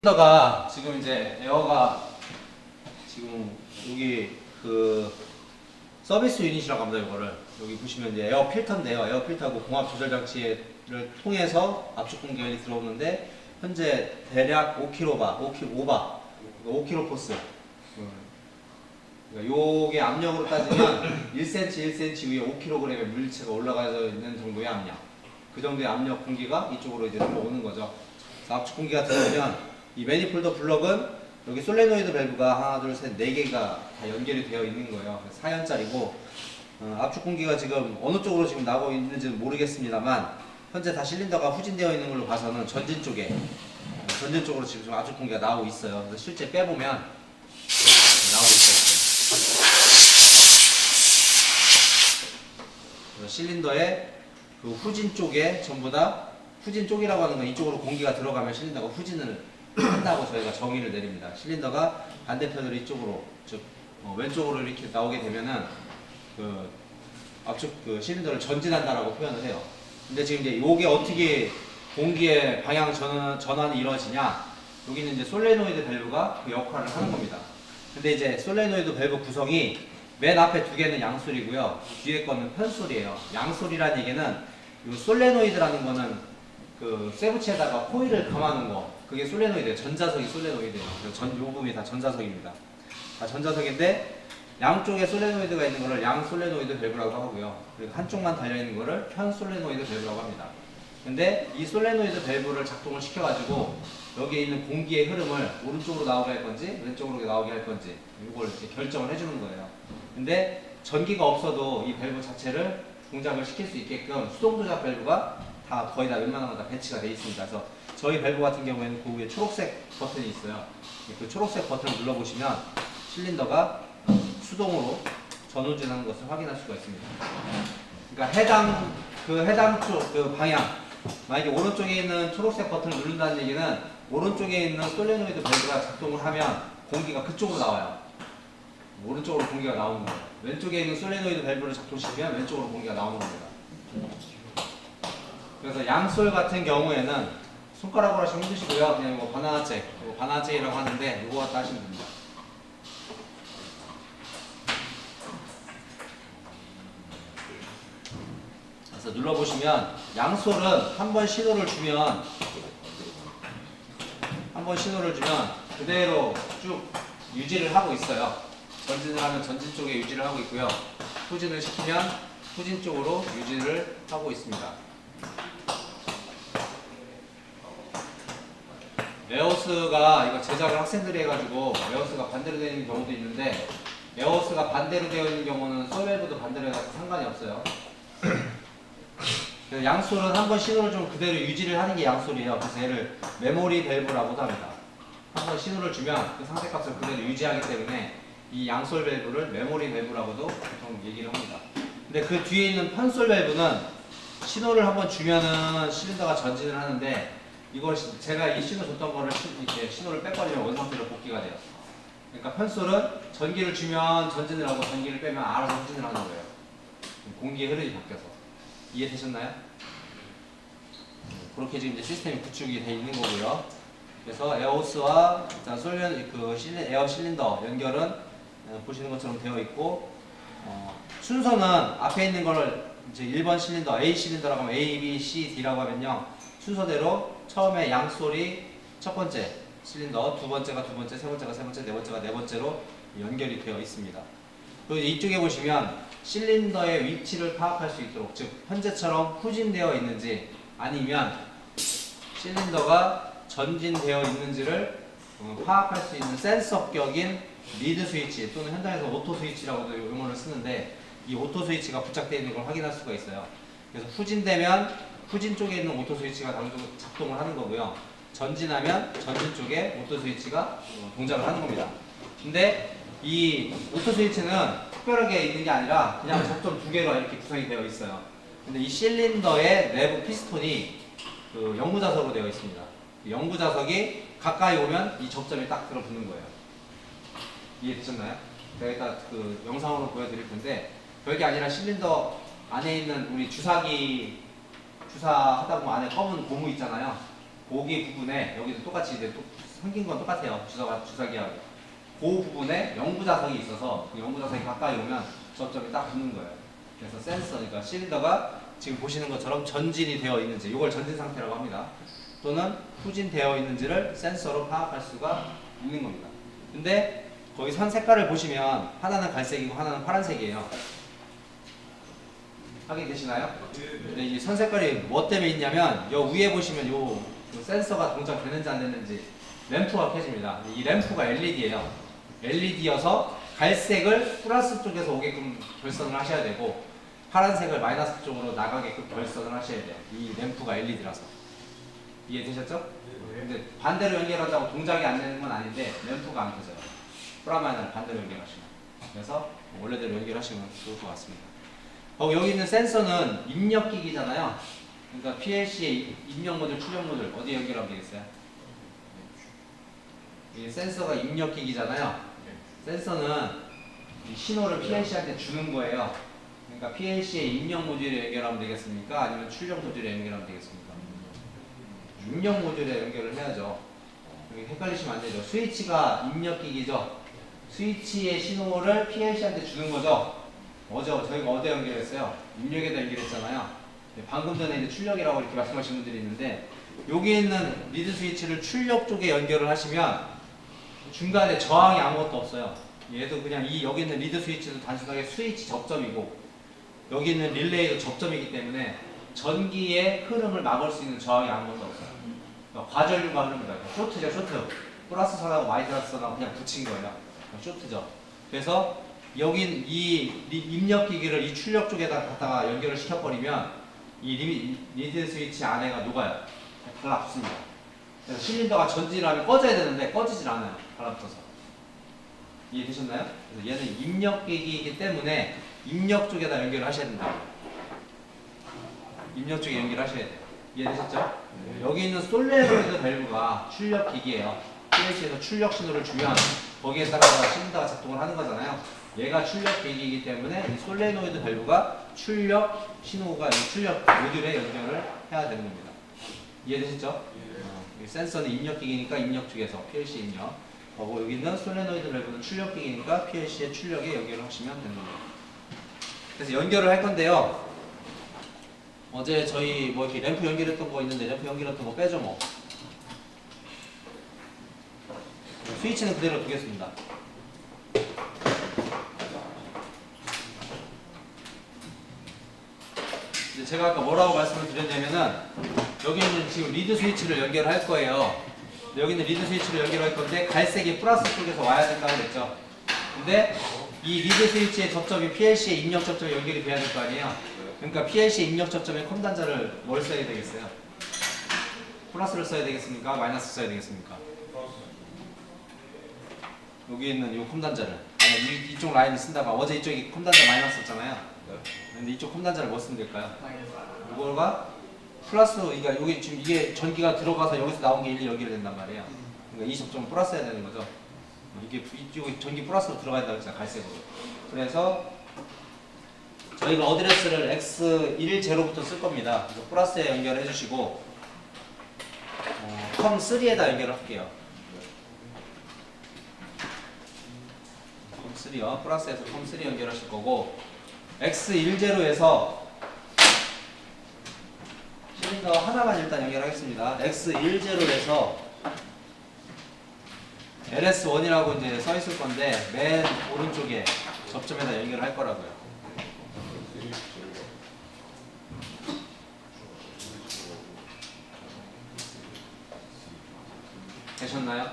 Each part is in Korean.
필터가 지금 이제 에어가 지금 여기 그 서비스 유닛이라고 합니다. 이거를 여기 보시면 이제 에어 필터인데요. 에어 필터하고 공합 조절 장치를 통해서 압축 공기열이 들어오는데 현재 대략 5kbar, 5kg 포스. 그러니까 요게 압력으로 따지면 1cm, 1cm 위에 5kg의 물체가 올라가져 있는 정도의 압력. 그 정도의 압력 공기가 이쪽으로 이제 들어오는 거죠. 그래서 압축 공기가 들어오면 이 매니폴더 블럭은 여기 솔레노이드 밸브가 하나, 둘, 셋, 네 개가 다 연결이 되어 있는 거예요. 4연짜리고 압축 공기가 지금 어느 쪽으로 지금 나오고 있는지는 모르겠습니다만 현재 다 실린더가 후진되어 있는 걸로 봐서는 전진 쪽에 전진 쪽으로 지금 압축 공기가 나오고 있어요. 그래서 실제 빼보면 나오고 있어요. 실린더의 그 후진 쪽에 전부 다 후진 쪽이라고 하는 건 이쪽으로 공기가 들어가면 실린더가 후진을 한다고 저희가 정의를 내립니다. 실린더가 반대편으로 이쪽으로 즉 왼쪽으로 이렇게 나오게 되면은 그 압축 그 실린더를 전진한다라고 표현을 해요. 근데 지금 이제 요게 어떻게 공기의 방향 전환이 이루어지냐? 여기는 이제 솔레노이드 밸브가 그 역할을 하는 겁니다. 근데 이제 솔레노이드 밸브 구성이 맨 앞에 두 개는 양솔이고요. 뒤에 거는 편솔이에요. 양솔이라는 얘기는 요 솔레노이드라는 거는 그 쇠붙이에다가 코일을 감아놓은 거. 그게 솔레노이드예요. 전자석이 솔레노이드예요. 요 부분이 다 전자석입니다. 다 전자석인데 양쪽에 솔레노이드가 있는 거를 양 솔레노이드 밸브라고 하고요. 그리고 한쪽만 달려있는 거를 편 솔레노이드 밸브라고 합니다. 근데 이 솔레노이드 밸브를 작동을 시켜가지고 여기에 있는 공기의 흐름을 오른쪽으로 나오게 할 건지 왼쪽으로 나오게 할 건지 이걸 이렇게 결정을 해주는 거예요. 근데 전기가 없어도 이 밸브 자체를 동작을 시킬 수 있게끔 수동 조작 밸브가 다 거의 다 웬만한 건 다 배치가 되어 있습니다. 그래서 저희 밸브 같은 경우에는 그 위에 초록색 버튼이 있어요. 그 초록색 버튼을 눌러보시면 실린더가 수동으로 전후진하는 것을 확인할 수가 있습니다. 그러니까 해당 쪽 그 방향, 만약에 오른쪽에 있는 초록색 버튼을 누른다는 얘기는 오른쪽에 있는 솔레노이드 밸브가 작동을 하면 공기가 그쪽으로 나와요. 오른쪽으로 공기가 나오는 거예요. 왼쪽에 있는 솔레노이드 밸브를 작동시키면 왼쪽으로 공기가 나오는 겁니다. 그래서 양솔 같은 경우에는 손가락으로 하시면 힘드시고요. 그냥 이거 바나나잭이라고 하는데 이거 갖다 하시면 됩니다. 그래서 눌러보시면 양솔은 한 번 신호를 주면 그대로 쭉 유지를 하고 있어요. 전진을 하면 전진 쪽에 유지를 하고 있고요. 후진을 시키면 후진 쪽으로 유지를 하고 있습니다. 에어호스가 이거 제작을 학생들이 해가지고 에어호스가 반대로 되어 있는 경우도 있는데 에어호스가 반대로 되어 있는 경우는 솔밸브도 반대로 해서 상관이 없어요. 양솔은 한번 신호를 좀 그대로 유지를 하는 게 양솔이에요. 그래서 얘를 메모리 밸브라고도 합니다. 한번 신호를 주면 그 상태값을 그대로 유지하기 때문에 이 양솔 밸브를 메모리 밸브라고도 보통 얘기를 합니다. 근데 그 뒤에 있는 편솔 밸브는 신호를 한번 주면은 실린더가 전진을 하는데 이걸 제가 이 신호 줬던 거를 이렇게 신호를 뺏버리면 원상태로 복귀가 돼요. 그러니까 편솔은 전기를 주면 전진을 하고 전기를 빼면 알아서 후진을 하는 거예요. 공기의 흐름이 바뀌어서. 이해되셨나요? 그렇게 지금 이제 시스템이 구축이 되어 있는 거고요. 그래서 에어호스와 에어 실린더 연결은 보시는 것처럼 되어 있고 순서는 앞에 있는 거를 이제 1번 실린더 A 실린더라고 하면 A, B, C, D라고 하면요. 순서대로 처음에 양솔이 첫 번째 실린더, 두 번째가 두 번째, 세 번째가 세 번째, 네 번째가 네 번째로 연결이 되어 있습니다. 그리고 이쪽에 보시면 실린더의 위치를 파악할 수 있도록, 즉 현재처럼 후진되어 있는지 아니면 실린더가 전진되어 있는지를 파악할 수 있는 센서격인 리드 스위치 또는 현장에서 오토 스위치라고도 용어를 쓰는데 이 오토 스위치가 부착되어 있는 걸 확인할 수가 있어요. 그래서 후진되면 후진 쪽에 있는 오토 스위치가 작동을 하는 거고요. 전진하면 전진 쪽에 오토 스위치가 동작을 하는 겁니다. 근데 이 오토 스위치는 특별하게 있는 게 아니라 그냥 접점 두 개로 이렇게 구성이 되어 있어요. 근데 이 실린더의 내부 피스톤이 그 영구자석으로 되어 있습니다. 영구자석이 가까이 오면 이 접점이 딱 들어붙는 거예요. 이해되셨나요? 제가 이따 그 영상으로 보여드릴 텐데 별게 아니라 실린더 안에 있는 우리 주사기 주사하다 보면 안에 검은 고무 있잖아요. 거기 부분에 여기도 똑같이 이제 또 생긴 건 똑같아요. 주사기하고. 그 부분에 영구자석이 있어서 그 영구자석이 가까이 오면 접점이 딱 붙는 거예요. 그래서 센서, 그러니까 실린더가 지금 보시는 것처럼 전진이 되어 있는지, 이걸 전진 상태라고 합니다. 또는 후진되어 있는지를 센서로 파악할 수가 있는 겁니다. 근데 거기 선 색깔을 보시면 하나는 갈색이고 하나는 파란색이에요. 확인되시나요? 근데 이 선 색깔이 뭐 때문에 있냐면 요 위에 보시면 요 센서가 동작되는지 안 되는지 램프가 켜집니다. 이 램프가 LED예요. LED여서 갈색을 플러스 쪽에서 오게끔 결선을 하셔야 되고 파란색을 마이너스 쪽으로 나가게끔 결선을 하셔야 돼요. 이 램프가 LED라서. 이해되셨죠? 근데 반대로 연결한다고 동작이 안 되는 건 아닌데 램프가 안 켜져요. 프라마이너를 반대로 연결하시면. 그래서 원래대로 연결하시면 좋을 것 같습니다. 여기 있는 센서는 입력기기잖아요. 그러니까 PLC의 입력 모듈, 출력 모듈 어디에 연결하면 되겠어요? 이 센서가 입력기기잖아요. 센서는 이 신호를 PLC한테 주는 거예요. 그러니까 PLC의 입력 모듈에 연결하면 되겠습니까? 아니면 출력 모듈에 연결하면 되겠습니까? 입력 모듈에 연결을 해야죠. 여기 헷갈리시면 안 되죠. 스위치가 입력기기죠. 스위치의 신호를 PLC한테 주는 거죠. 저희가 어디에 연결했어요? 입력에다 연결했잖아요. 방금 전에 이제 출력이라고 이렇게 말씀하신 분들이 있는데 여기 있는 리드 스위치를 출력 쪽에 연결을 하시면 중간에 저항이 아무것도 없어요. 얘도 그냥 여기 있는 리드 스위치도 단순하게 스위치 접점이고 여기 있는 릴레이도 접점이기 때문에 전기의 흐름을 막을 수 있는 저항이 아무것도 없어요. 그러니까 과전류가 흐릅니다. 쇼트죠, 쇼트. 플러스 선하고 마이너스 선하고 그냥 붙인 거예요. 쇼트죠. 그래서 여긴 이 입력기기를 이 출력 쪽에다 갖다가 연결을 시켜버리면 이 리드 스위치 안에가 녹아요. 달라붙습니다. 그래서 실린더가 전진을 하면 꺼져야 되는데 꺼지질 않아요. 달라붙어서. 이해되셨나요? 그래서 얘는 입력기기이기 때문에 입력 쪽에다 연결을 하셔야 된다. 입력 쪽에 연결하셔야 돼요. 이해되셨죠? 여기 있는 솔레노이드 밸브가 출력기기예요. PLC에서 출력 신호를 주면 거기에 따라서 실린더가 작동을 하는 거잖아요. 얘가 출력 기기이기 때문에 이 솔레노이드 밸브가 출력 신호가 출력 모듈에 연결을 해야 되는 겁니다. 이해되셨죠? 센서는 입력 기기니까 입력 쪽에서 PLC 입력. 여기 있는 솔레노이드 밸브는 출력 기기니까 PLC의 출력에 연결을 하시면 되는 겁니다. 그래서 연결을 할 건데요. 어제 저희 뭐 이렇게 램프 연결했던 거 있는데 램프 연결했던 거 빼죠 뭐. 스위치는 그대로 두겠습니다. 제가 아까 뭐라고 말씀을 드렸냐면은 여기는 지금 리드 스위치를 연결할 거예요. 여기는 리드 스위치를 연결할 건데 갈색이 플러스 쪽에서 와야 된다고 그랬죠. 근데 이 리드 스위치의 접점이 PLC의 입력 접점에 연결이 돼야 될 거 아니에요. 그러니까 PLC 입력 접점에 컴 단자를 뭘 써야 되겠어요? 플러스를 써야 되겠습니까? 마이너스 써야 되겠습니까? 여기 있는 이 컴 단자를 이쪽 라인을 쓴다가 어제 이쪽이 컴 단자 마이너스 썼잖아요. 근데 이쪽 컴 단자를 뭐 쓰면 될까요? 이거가 플러스, 그러니까 여기 지금 이게 전기가 들어가서 여기서 나온 게 일리 연결된단 말이에요. 그러니까 이 접점 플러스 해야 되는 거죠. 이게 이쪽 전기 플러스로 들어가야 된다고 했잖아요. 갈색으로. 그래서 저희가 어드레스를 X10부터 쓸 겁니다. 그래서 플러스에 연결해 주시고 컴3에다 연결을 할게요. 컴3요. 플러스에서 컴3 연결하실 거고 X10에서 실린더 하나만 일단 연결하겠습니다. X10에서 LS1이라고 이제 써 있을 건데 맨 오른쪽에 접점에다 연결을 할 거라고요. 되셨나요?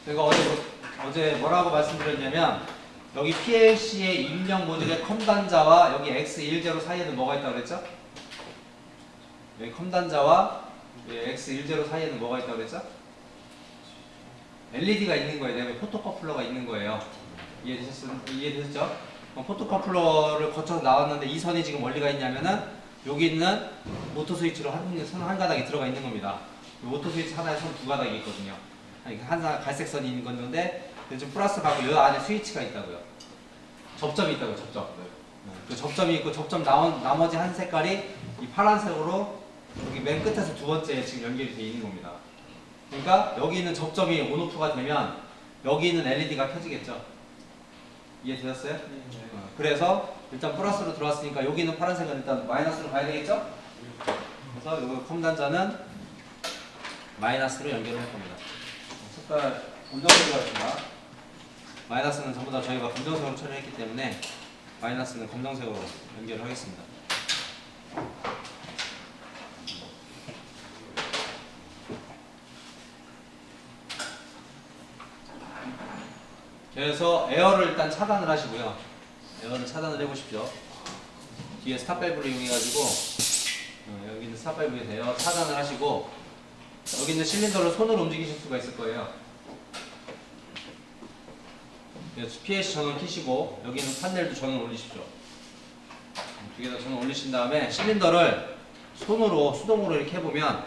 제가 어제 뭐라고 말씀드렸냐면 여기 PLC의 입력 모듈의 컴 단자와 여기 X10 사이에는 뭐가 있다고 그랬죠? 여기 컴 단자와 X10 사이에는 뭐가 있다고 그랬죠? LED가 있는 거예요. 그다음에 포토커플러가 있는 거예요. 이해되셨죠? 포토커플러를 거쳐서 나왔는데 이 선이 지금 멀리가 있냐면은 여기 있는 모터 스위치로 한 가닥이 들어가 있는 겁니다. 모터 스위치 하나에 선 두 가닥이 있거든요. 하나 갈색 선이 있는 건데 지금 플러스 가고 이 안에 스위치가 있다고요. 접점이 있다고요. 접점. 그 접점이 있고 접점 나머지 한 색깔이 이 파란색으로 여기 맨 끝에서 두 번째에 지금 연결이 되어 있는 겁니다. 그러니까 여기 있는 접점이 온오프가 되면 여기 있는 LED가 켜지겠죠. 이해되셨어요? 그래서 일단 플러스로 들어왔으니까 여기 있는 파란색은 일단 마이너스로 가야 되겠죠? 그래서 이 컴 단자는 마이너스로 연결을 할 겁니다. 색깔 검정색으로 하겠습니다. 마이너스는 전부 다 저희가 검정색으로 처리했기 때문에 마이너스는 검정색으로 연결을 하겠습니다. 그래서 에어를 일단 차단을 하시고요. 에어를 차단을 해보십시오. 뒤에 스탑 밸브를 이용해가지고 여기 있는 스탑 밸브에 대해 차단을 하시고 여기 있는 실린더를 손으로 움직이실 수가 있을 거예요. PLC 전원 켜시고 여기 있는 판넬도 전원 올리십시오. 두 개 다 전원 올리신 다음에 실린더를 손으로 수동으로 이렇게 해보면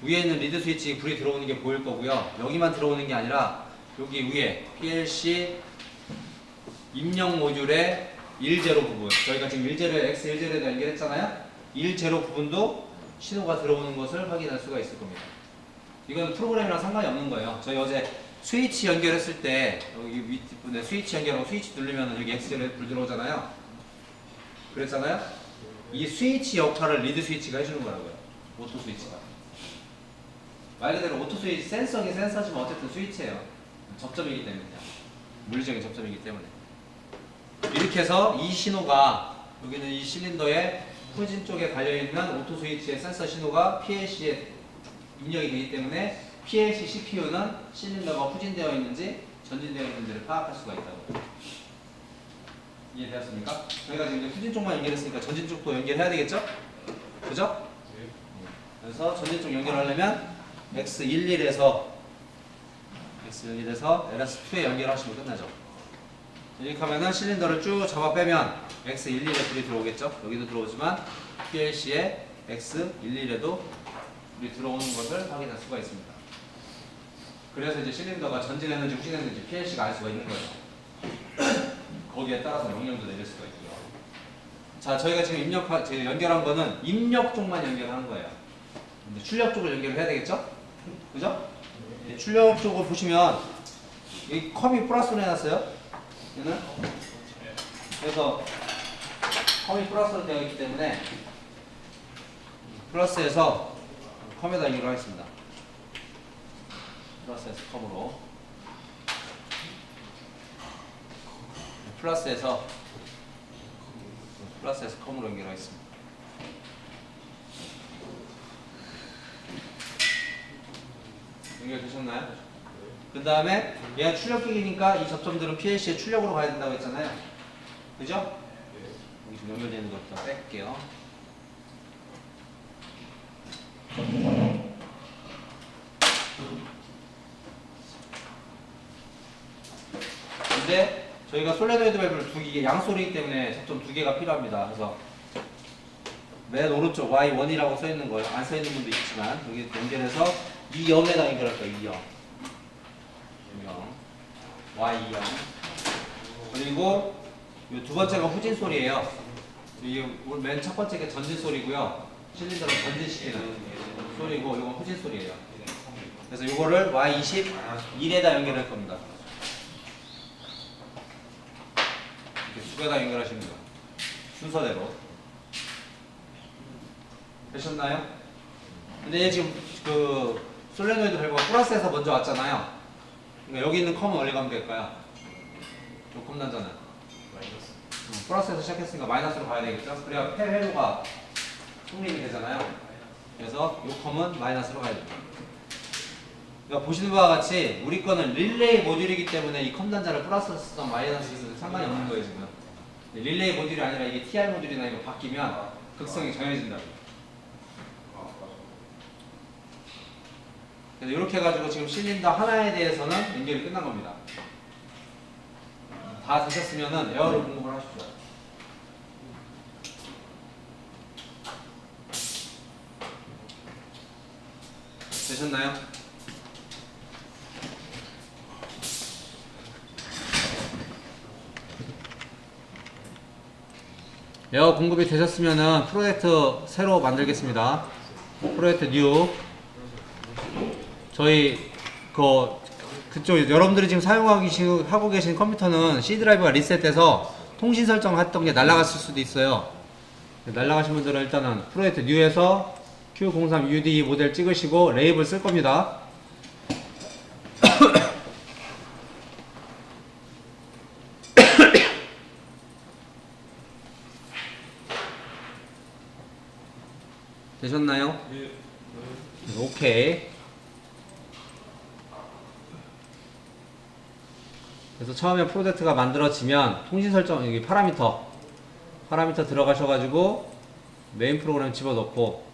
위에 있는 리드 스위치 불이 들어오는 게 보일 거고요. 여기만 들어오는 게 아니라 여기 위에 PLC 입력 모듈의 10 부분, 저희가 지금 10에 X10에다 연결했잖아요. 10 부분도 신호가 들어오는 것을 확인할 수가 있을 겁니다. 이건 프로그램이랑 상관이 없는 거예요. 저희 어제 스위치 연결했을 때 여기 윗부분에 스위치 연결하고 스위치 누르면 여기 X10에 불 들어오잖아요. 그랬잖아요. 이 스위치 역할을 리드 스위치가 해주는 거라고요. 오토 스위치가. 말 그대로 오토 스위치, 센서긴 센서지만 어쨌든 스위치예요. 접점이기 때문에요. 물리적인 접점이기 때문에. 이렇게 해서 이 신호가 여기는 이 실린더의 후진 쪽에 달려있는 오토 스위치의 센서 신호가 PLC에 입력이 되기 때문에 PLC CPU는 실린더가 후진되어 있는지 전진되어 있는지를 파악할 수가 있다고. 이해되었습니까? 저희가 지금 이제 후진 쪽만 연결했으니까 전진 쪽도 연결해야 되겠죠? 그죠? 그래서 전진 쪽 연결하려면 X11에서 LS2에 연결하시면 끝나죠. 이렇게 하면은 실린더를 쭉 잡아 빼면 X11에 불이 들어오겠죠? 여기도 들어오지만 PLC에 X11에도 불이 들어오는 것을 확인할 수가 있습니다. 그래서 이제 실린더가 전진했는지 후진했는지 PLC가 알 수가 있는 거예요. 거기에 따라서 명령도 내릴 수가 있고요. 자, 저희가 지금 연결한 거는 입력 쪽만 연결하는 거예요. 근데 출력 쪽을 연결을 해야 되겠죠? 그죠? 출력 쪽을 보시면 이 컴이 플러스로 해놨어요. 얘는 그래서 컴이 플러스로 되어 있기 때문에 플러스에서 컴에다 연결을 하겠습니다. 플러스에서 컴으로 플러스에서 컴으로 연결하겠습니다. 연결되셨나요? 그 다음에 얘가 출력기기니까 이 접점들은 PLC의 출력으로 가야 된다고 했잖아요. 그죠? 여기 지금 연결되는 것부터 뺄게요. 근데 저희가 솔레노이드 밸브를 이게 양솔이기 때문에 접점 2개가 필요합니다. 그래서 맨 오른쪽 Y1이라고 써있는 거예요. 안 써있는 분도 있지만 여기 연결해서 2.0에다 연결할 거예요. 2.0 Y2.0 그리고 이 두 번째가 후진 소리예요. 이게 맨 첫 번째가 전진 소리고요. 실린더를 전진시키는 소리고 이건 후진 소리예요. 그래서 이거를 Y21에다 연결할 겁니다. 이렇게 두 개다 연결하시는 거예요. 순서대로. 되셨나요? 근데 얘 지금 그 솔레노이드 밸브가 플러스에서 먼저 왔잖아요. 그러니까 여기 있는 컴은 어디 가면 될까요? 요 컴 단자는 플러스에서 시작했으니까 마이너스로 가야 되겠죠? 그래야 폐회로가 성립이 되잖아요. 그래서 요 컴은 마이너스로 가야 됩니다. 그러니까 보시는 바와 같이 우리 거는 릴레이 모듈이기 때문에 이 컴 단자를 플러스 쓰든 마이너스 쓰든 상관이 없는 거예요 지금. 릴레이 모듈이 아니라 이게 TR 모듈이나 이거 바뀌면 극성이 정해진다고. 그래서 이렇게 해가지고 지금 실린더 하나에 대해서는 연결이 끝난 겁니다. 다 되셨으면은 에어를 공급을 하십시오. 되셨나요? 에어 공급이 되셨으면은 프로젝트 새로 만들겠습니다. 프로젝트 뉴. 저희 그쪽 여러분들이 지금 하고 계신 컴퓨터는 C 드라이브가 리셋돼서 통신 설정했던 게 날아갔을 수도 있어요. 날아가신 분들은 일단은 프로젝트 뉴에서 Q03UD 모델 찍으시고 레이블 쓸 겁니다. 되셨나요? 네. 오케이. 그래서 처음에 프로젝트가 만들어지면 통신 설정, 여기 파라미터 들어가셔가지고 메인 프로그램 집어넣고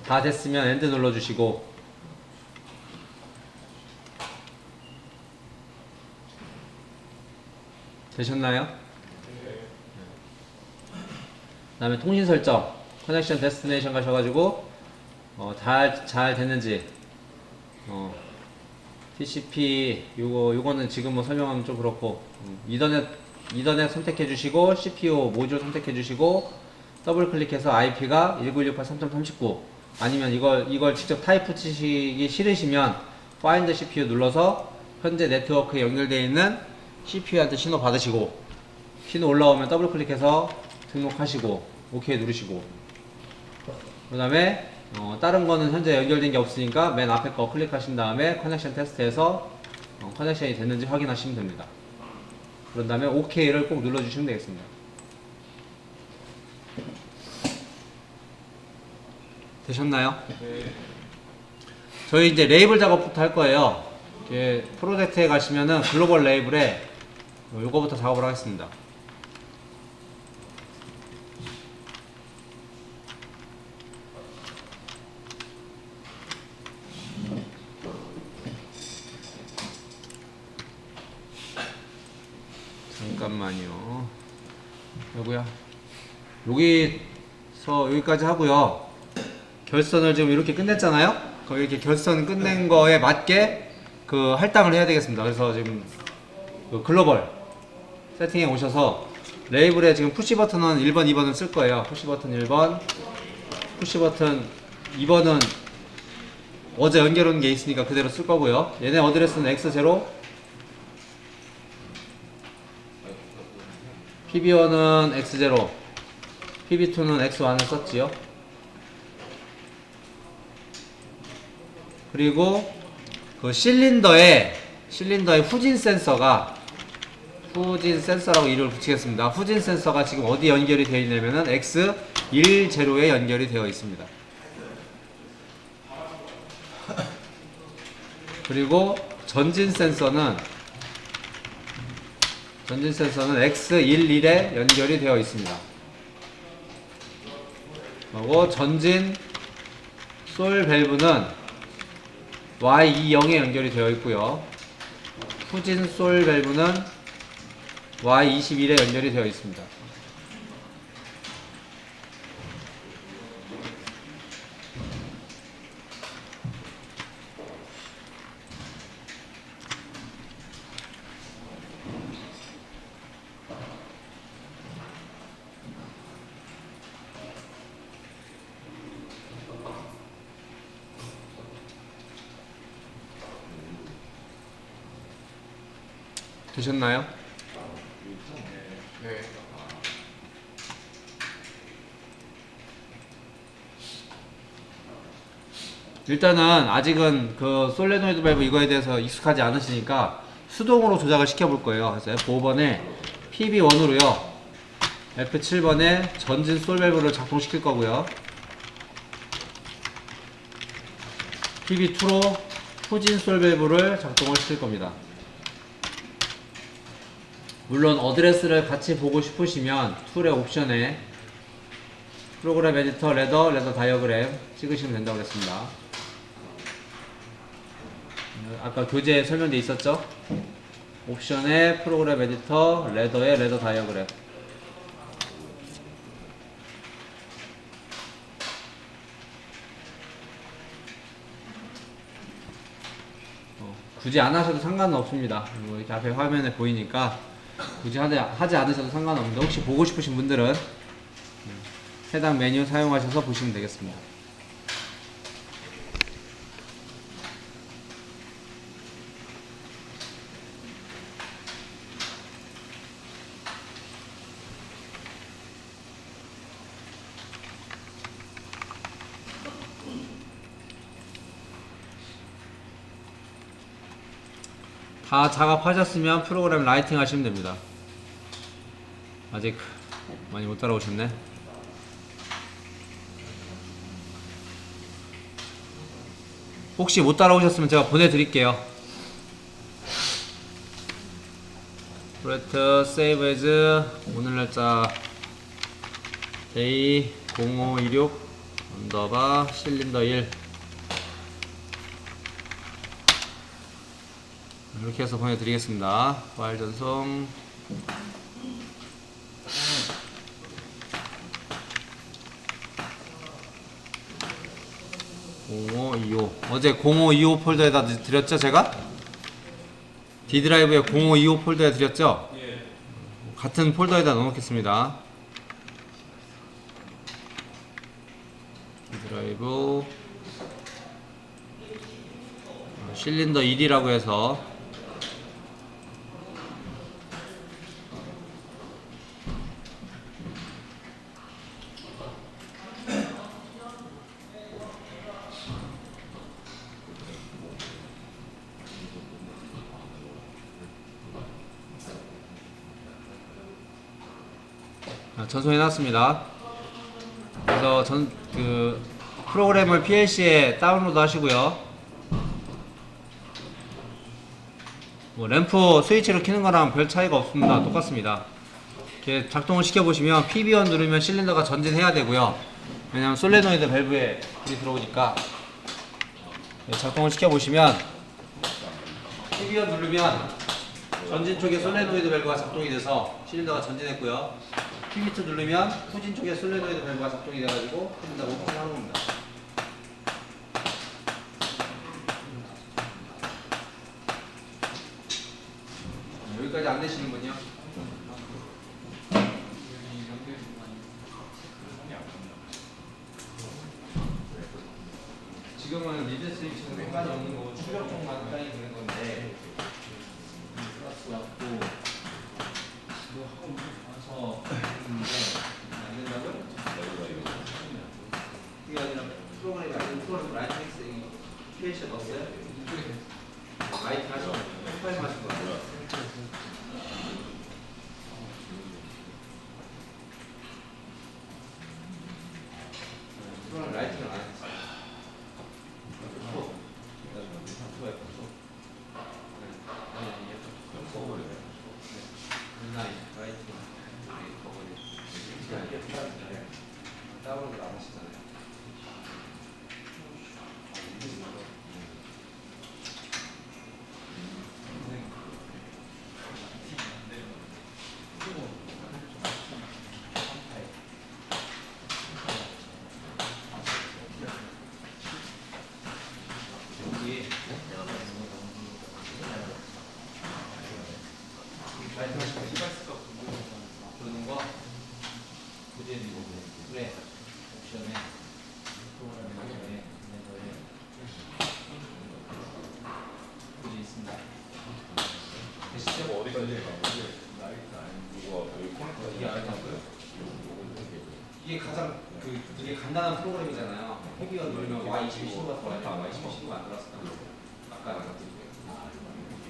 다 됐으면 엔드 눌러주시고 되셨나요? 그 다음에 통신 설정 커넥션 데스티네이션 가셔가지고 잘 됐는지 TCP 요거는 지금 뭐 설명하면 좀 그렇고 이더넷 선택해 주시고 CPU 모듈 선택해 주시고 더블 클릭해서 IP가 192.168.3.39 아니면 이걸 직접 타입 치시기 싫으시면 Find CPU 눌러서 현재 네트워크에 연결되어 있는 CPU한테 신호 받으시고 신호 올라오면 더블 클릭해서 등록하시고 OK 누르시고 그 다음에 다른 거는 현재 연결된 게 없으니까 맨 앞에 거 클릭하신 다음에 커넥션 테스트해서 커넥션이 됐는지 확인하시면 됩니다. 그런 다음에 OK를 꼭 눌러주시면 되겠습니다. 되셨나요? 네. 저희 이제 레이블 작업부터 할 거예요. 프로젝트에 가시면은 글로벌 레이블에 요거부터 작업을 하겠습니다. 잠깐만요. 여기까지 하고요. 결선을 지금 이렇게 끝냈잖아요. 이렇게 결선 끝낸 거에 맞게 할당을 해야 되겠습니다. 그래서 지금 글로벌 세팅에 오셔서 레이블에 지금 푸시 버튼은 1번, 2번을 쓸 거예요. 푸시 버튼 1번, 푸시 버튼 2번은 어제 연결한 게 있으니까 그대로 쓸 거고요. 얘네 어드레스는 X0, PB1은 X0, PB2는 X1을 썼지요. 그리고 실린더에 후진 센서라고 이름을 붙이겠습니다. 후진 센서가 지금 어디 연결이 되어 있냐면은 X10에 연결이 되어 있습니다. 그리고 전진 센서는 X11에 연결이 되어 있습니다. 그리고 전진 솔 밸브는 Y20에 연결이 되어 있고요. 후진 솔 밸브는 Y21에 연결이 되어 있습니다. 되셨나요? 네. 일단은 아직은 솔레노이드 밸브 이거에 대해서 익숙하지 않으시니까 수동으로 조작을 시켜볼 거예요. 그래서 F5번에 PB1으로요. F7번에 전진 솔 밸브를 작동시킬 거고요. PB2로 후진 솔 밸브를 작동을 시킬 겁니다. 물론 어드레스를 같이 보고 싶으시면 툴의 옵션에 프로그램 에디터 레더 다이어그램 찍으시면 된다고 그랬습니다. 아까 교재에 설명되어 있었죠? 옵션에 프로그램 에디터 레더에 레더 다이어그램. 굳이 안 하셔도 상관은 없습니다. 뭐 이렇게 앞에 화면에 보이니까 굳이 하지 않으셔도 상관없는데, 혹시 보고 싶으신 분들은 해당 메뉴 사용하셔서 보시면 되겠습니다. 다 작업하셨으면 프로그램 라이팅 하시면 됩니다. 아직 많이 못 따라오셨네. 혹시 못 따라오셨으면 제가 보내드릴게요. 프레트 세이브 에즈 오늘 날짜 데이 0526 언더바 실린더 1 이렇게 해서 보내드리겠습니다. 파일 전송. (0525) 어제 0525 폴더에다 드렸죠 제가? D드라이브에 0525 폴더에 드렸죠? 같은 폴더에다 넣어놓겠습니다. D드라이브 실린더 1이라고 해서 전송해놨습니다. 그래서 프로그램을 PLC에 다운로드 하시고요. 뭐 램프 스위치로 켜는 거랑 별 차이가 없습니다. 똑같습니다. 이렇게 작동을 시켜보시면 PB1 누르면 실린더가 전진해야 되고요. 왜냐면 솔레노이드 밸브에 불이 들어오니까. 작동을 시켜보시면 PB1 누르면 전진 쪽에 솔레노이드 밸브가 작동이 돼서 실린더가 전진했고요. PB2 누르면 후진 쪽에 솔레노이드 밸브가 작동이 돼가지고 실린더가 오픈하는 겁니다. 여기까지 안 되시는군요. 지금은 리드 스위치는 상관이 없는 거고 출력 쪽만 사용이 되는 건데 플러스 왔고 하고 와서 했는데 안 된다고요? 그게 아니라 프로그램이 아닌 프로그램 라이팅 엑스 PLC에 넣었어요? 라이팅 하셔? 컴파일 하신 거 같아요. 프로그램 라이팅을 안 했어요. 다운로드 안 하시잖아요. 그러는 거 그래 옵션에 굳이 있습니다. 어디까지 이게 알았다고요? 이게 가장 되게 간단한 프로그램이잖아요. 헤비원 누르면 Y20 신고가 들어왔다. Y20 신고가 안 들어왔다. 아까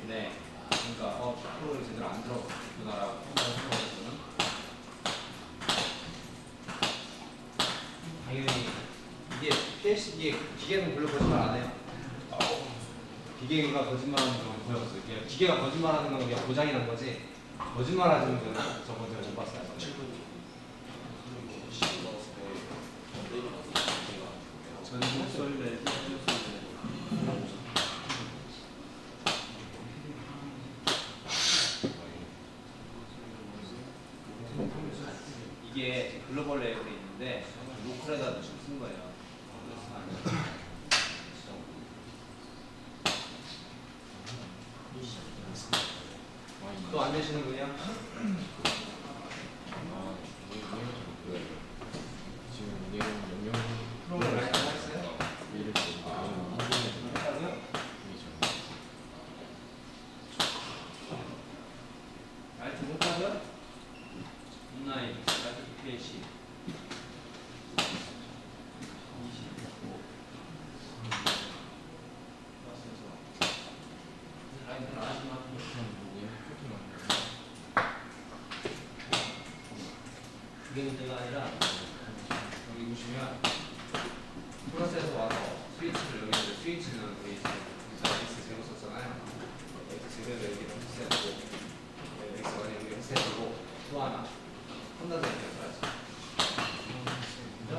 네. 그러니까 프로그램 제대로 안 들어구나라고 생각했어요. 당연히 이게 PLC 이게 기계는 별로 거짓말 안 해요. 기계가 거짓말하는 건 보였어요. 기계가 거짓말하는 건 그냥 고장이 난 거지. 거짓말하는 건 저거 제가 못 봤어요. 전국 솔레 이게 글로벌 레벨에 있는데 로컬에다 지금 쓴 거예요. 또 안 되시는 분이요? 지금 얘는 명령 프로그램 라이트 하셨어요? 얘를 지금 하고요? 라이트 못하고요? 온라인 라이트 PH 25 라이트는 안 하시는 것 같은데 그게 문제가 아니라 여기 보시면 플러스에서 와서 스위치를 여기서 스위치는 우리 X 제로 썼잖아요. X 제로 여기를 셋하고 X가 여기를 셋하고 또 하나 혼자서 이렇게 써야지. 그죠?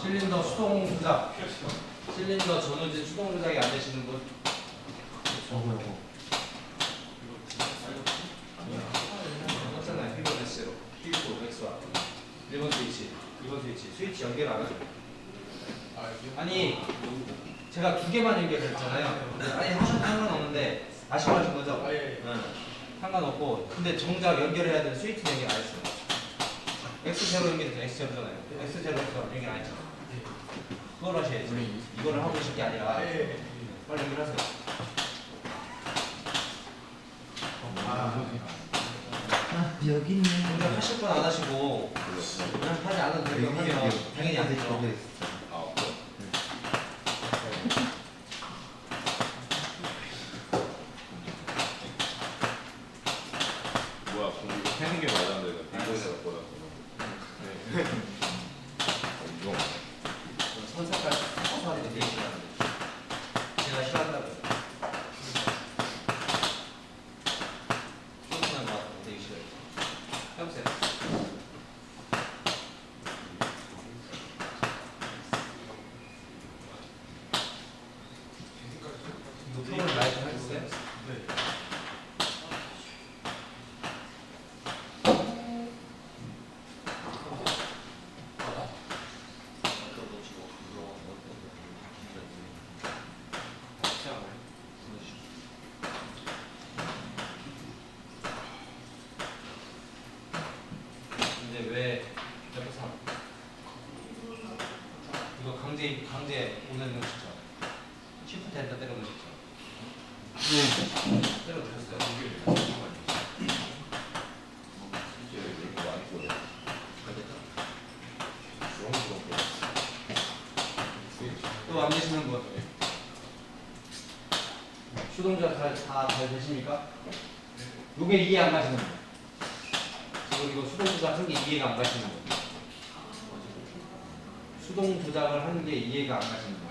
실린더 수동 조작, 실린더 전후진 수동 조작이 안 되시는 분? 했잖아요. 피벗 S로, P2 X와 1번 스위치, 2번 스위치, 스위치 연결 안 하죠? 아니, 제가 두 개만 연결했잖아요. 아니 하셔도 상관없는데 아쉬워하신 거죠? 응. 상관없고, 근데 정작 연결해야 되는 스위치 연결 안 했어요. X0 연결해서 X0잖아요. X0에서 연결 안 했잖아요. 그걸 하셔야지. 이거를 하고 계실 게 아니라 빨리 연결하세요. 여기 있네. 연결 하실 건 안 하시고 그냥 하지 않아도 되고 하면 당연히 안 되죠. 뭐야, 그럼 이거 해는 게 맞았는데 이거에서 보다 이거 선색깔 섞어서 하는 게 되게 싫어하는데 제가 싫어한다고요. 조금만 거 같은 거 되게 싫어요. 해보세요. 이거 프로그램 라이트 하셨어요? 근데 왜 옆에서 이거 강제 오는 거 진짜 시프트 엔터 때려 놓으셨죠? 때려 놓으셨어요? 이거 많이 보여. 또 안 되시는 분 수동조작 다잘 되십니까? 요게 이해 안 가시는 분 지금 이거 수동조작 한 게 이해가 안 가시는 분 수동조작을 하는 게 이해가 안 가시는 분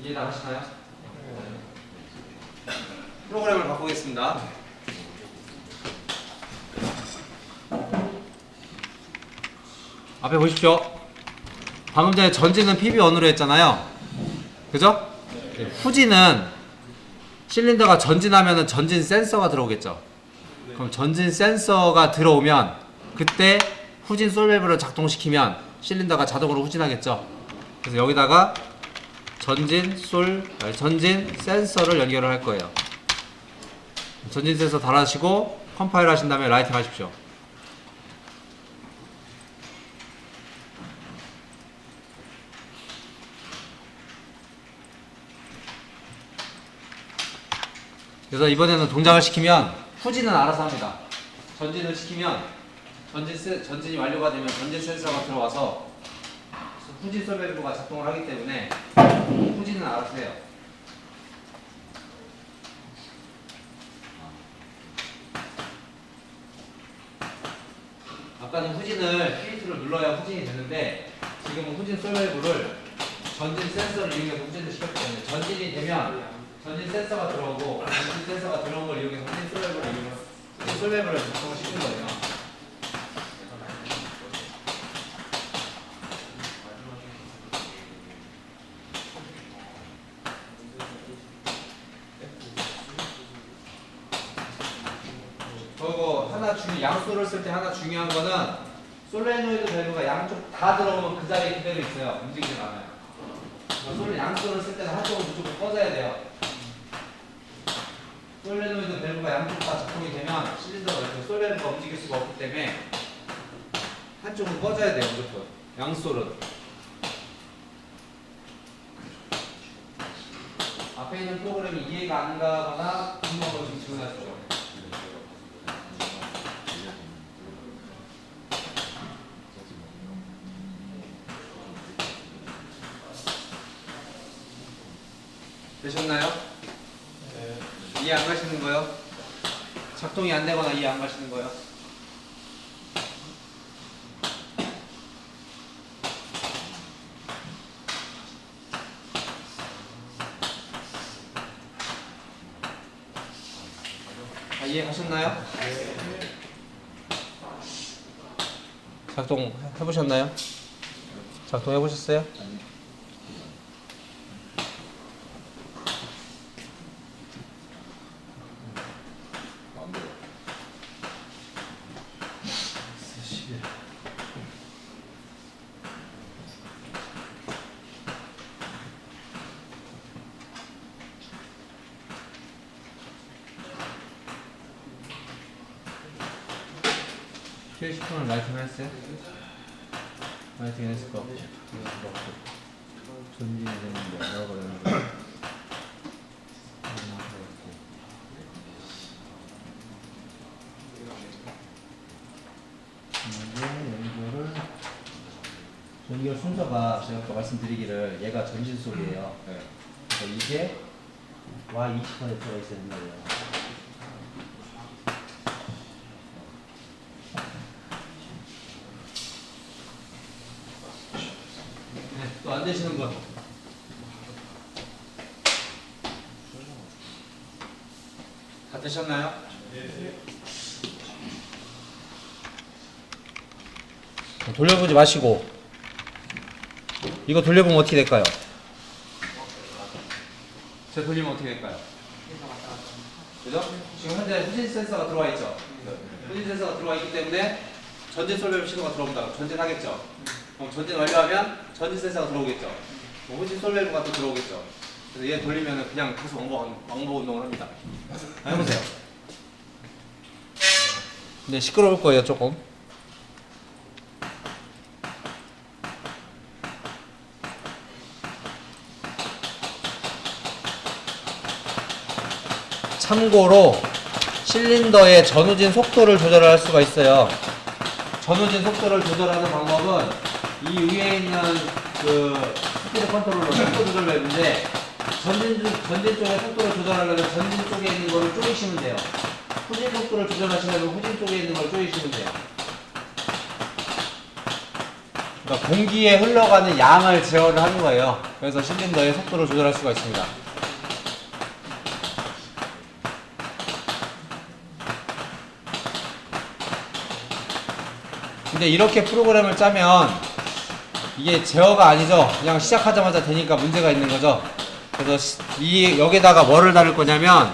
이해 다 하시나요? 프로그램을 바꾸겠습니다. 앞에 보십시오. 방금 전에 전진은 PB1으로 했잖아요. 그죠? 후진은 실린더가 전진하면 전진 센서가 들어오겠죠. 그럼 전진 센서가 들어오면 그때 후진 솔밸브를 작동시키면 실린더가 자동으로 후진하겠죠. 그래서 여기다가 전진 센서를 연결을 할 거예요. 전진 센서 달아주시고 컴파일 하신 다음에 라이트 하십시오. 그래서 이번에는 동작을 시키면 후진은 알아서 합니다. 전진을 시키면 전진이 완료가 되면 전진 센서가 들어와서 후진 솔밸브가 작동을 하기 때문에 후진은 알아서 해요. 아까는 후진을 P2를 눌러야 후진이 되는데 지금은 후진 솔밸브를 전진 센서를 이용해서 후진을 시켰기 때문에 전진이 되면 전진 센서가 들어오고 전진 센서가 들어온 걸 이용해서 후진 솔밸브를 이용해서 후진 솔밸브를 작동을 시킨 거예요. 양수를 쓸 때 하나 중요한 거는 솔레노이드 밸브가 양쪽 다 들어오면 그 자리에 그대로 있어요. 움직이지 않아요. 양수를 쓸 때는 한쪽은 무조건 꺼져야 돼요. 솔레노이드 밸브가 양쪽 다 작동이 되면 실린더가 이렇게 솔레노이드가 움직일 수가 없기 때문에 한쪽은 꺼져야 돼요. 무조건. 양솔은. 앞에 있는 프로그램이 이해가 안 가거나 궁금한 좀 질문하십시오. 되셨나요? 네. 이해 안 가시는 거요? 작동이 안 되거나 이해 안 가시는 거요? 이해 가셨나요? 네. 작동 해보셨나요? 작동 해보셨어요? Q10분은 라이팅 했어요? 라이팅 했을 거 없고 전진이 되는데 나와버렸는데 전기열 순서가 제가 아까 말씀드리기를 얘가 전진 속이에요. 네. 그래서 이게 Y20번에 들어가 있어야 된다고요. 또 안 되시는 거. 다 되셨나요? 네. 돌려보지 마시고 이거 돌려보면 어떻게 될까요? 제가 돌리면 어떻게 될까요? 그죠? 지금 현재 후진 센서가 들어와 있죠? 후진 센서가 들어와 있기 때문에 전진 솔레로 신호가 들어온다. 전진하겠죠? 그럼 전진 완료하면 전진 센서가 들어오겠죠? 후진 솔레로가 또 들어오겠죠? 그래서 얘 돌리면 그냥 계속 왕복 운동을 합니다. 해보세요. 근데 시끄러울 거예요, 조금. 참고로 실린더의 전후진 속도를 조절할 수가 있어요. 전후진 속도를 조절하는 방법은 이 위에 있는 그 스피드 컨트롤러 속도 조절 맵인데 전진 쪽의 속도를 조절하려면 전진 쪽에 있는 거를 쪼이시면 돼요. 후진 속도를 조절하시려면 후진 쪽에 있는 걸 쪼이시면 돼요. 그러니까 공기에 흘러가는 양을 제어를 하는 거예요. 그래서 실린더의 속도를 조절할 수가 있습니다. 근데 이렇게 프로그램을 짜면 이게 제어가 아니죠. 그냥 시작하자마자 되니까 문제가 있는 거죠. 그래서 여기다가 뭐를 다룰 거냐면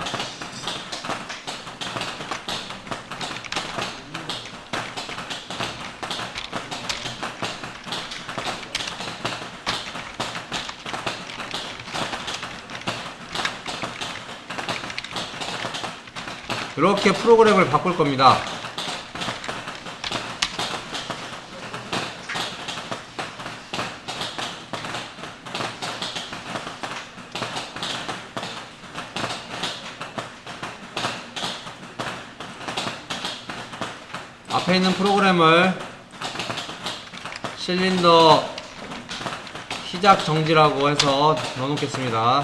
이렇게 프로그램을 바꿀 겁니다. 앞에 있는 프로그램을 실린더 시작 정지라고 해서 넣어놓겠습니다.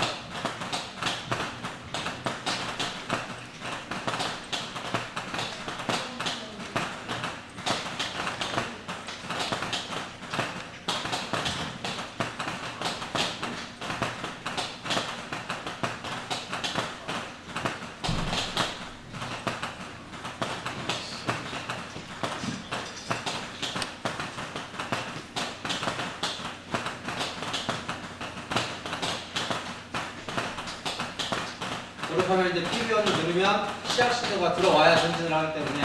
그렇게 하면 이제 PBO를 누르면 시작 신호가 들어와야 전진을 하기 때문에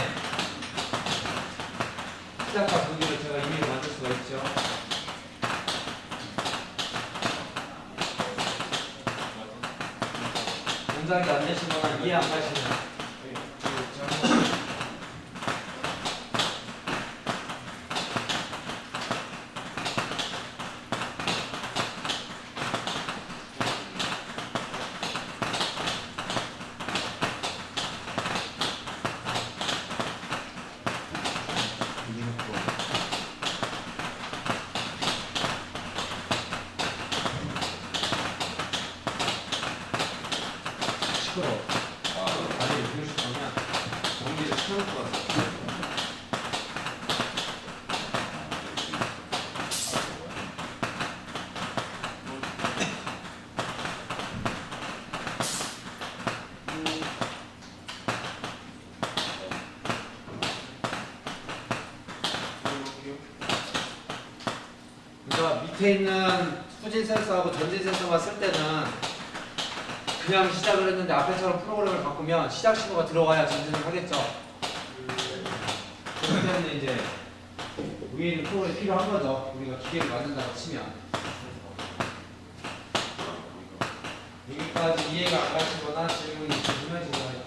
시작과 분기를 제가 임의로 만들 수가 있죠. 동작이 안 되시거나 이해 안 가시면 시끄러워. 다리 중심 보면 공기를 채울 것 같아. 그러니까 밑에 있는 후진 센서하고 전진 센서만 쓸 때는 그냥 시작을 했는데 앞에처럼 프로그램을 바꾸면 시작 신호가 들어와야 전진을 하겠죠. 그렇기 때문에 이제 위에 있는 프로그램이 필요한 거죠. 우리가 기계를 만든다고 치면. 여기까지 이해가 안 가시거나 질문이 있으시면 질문하세요.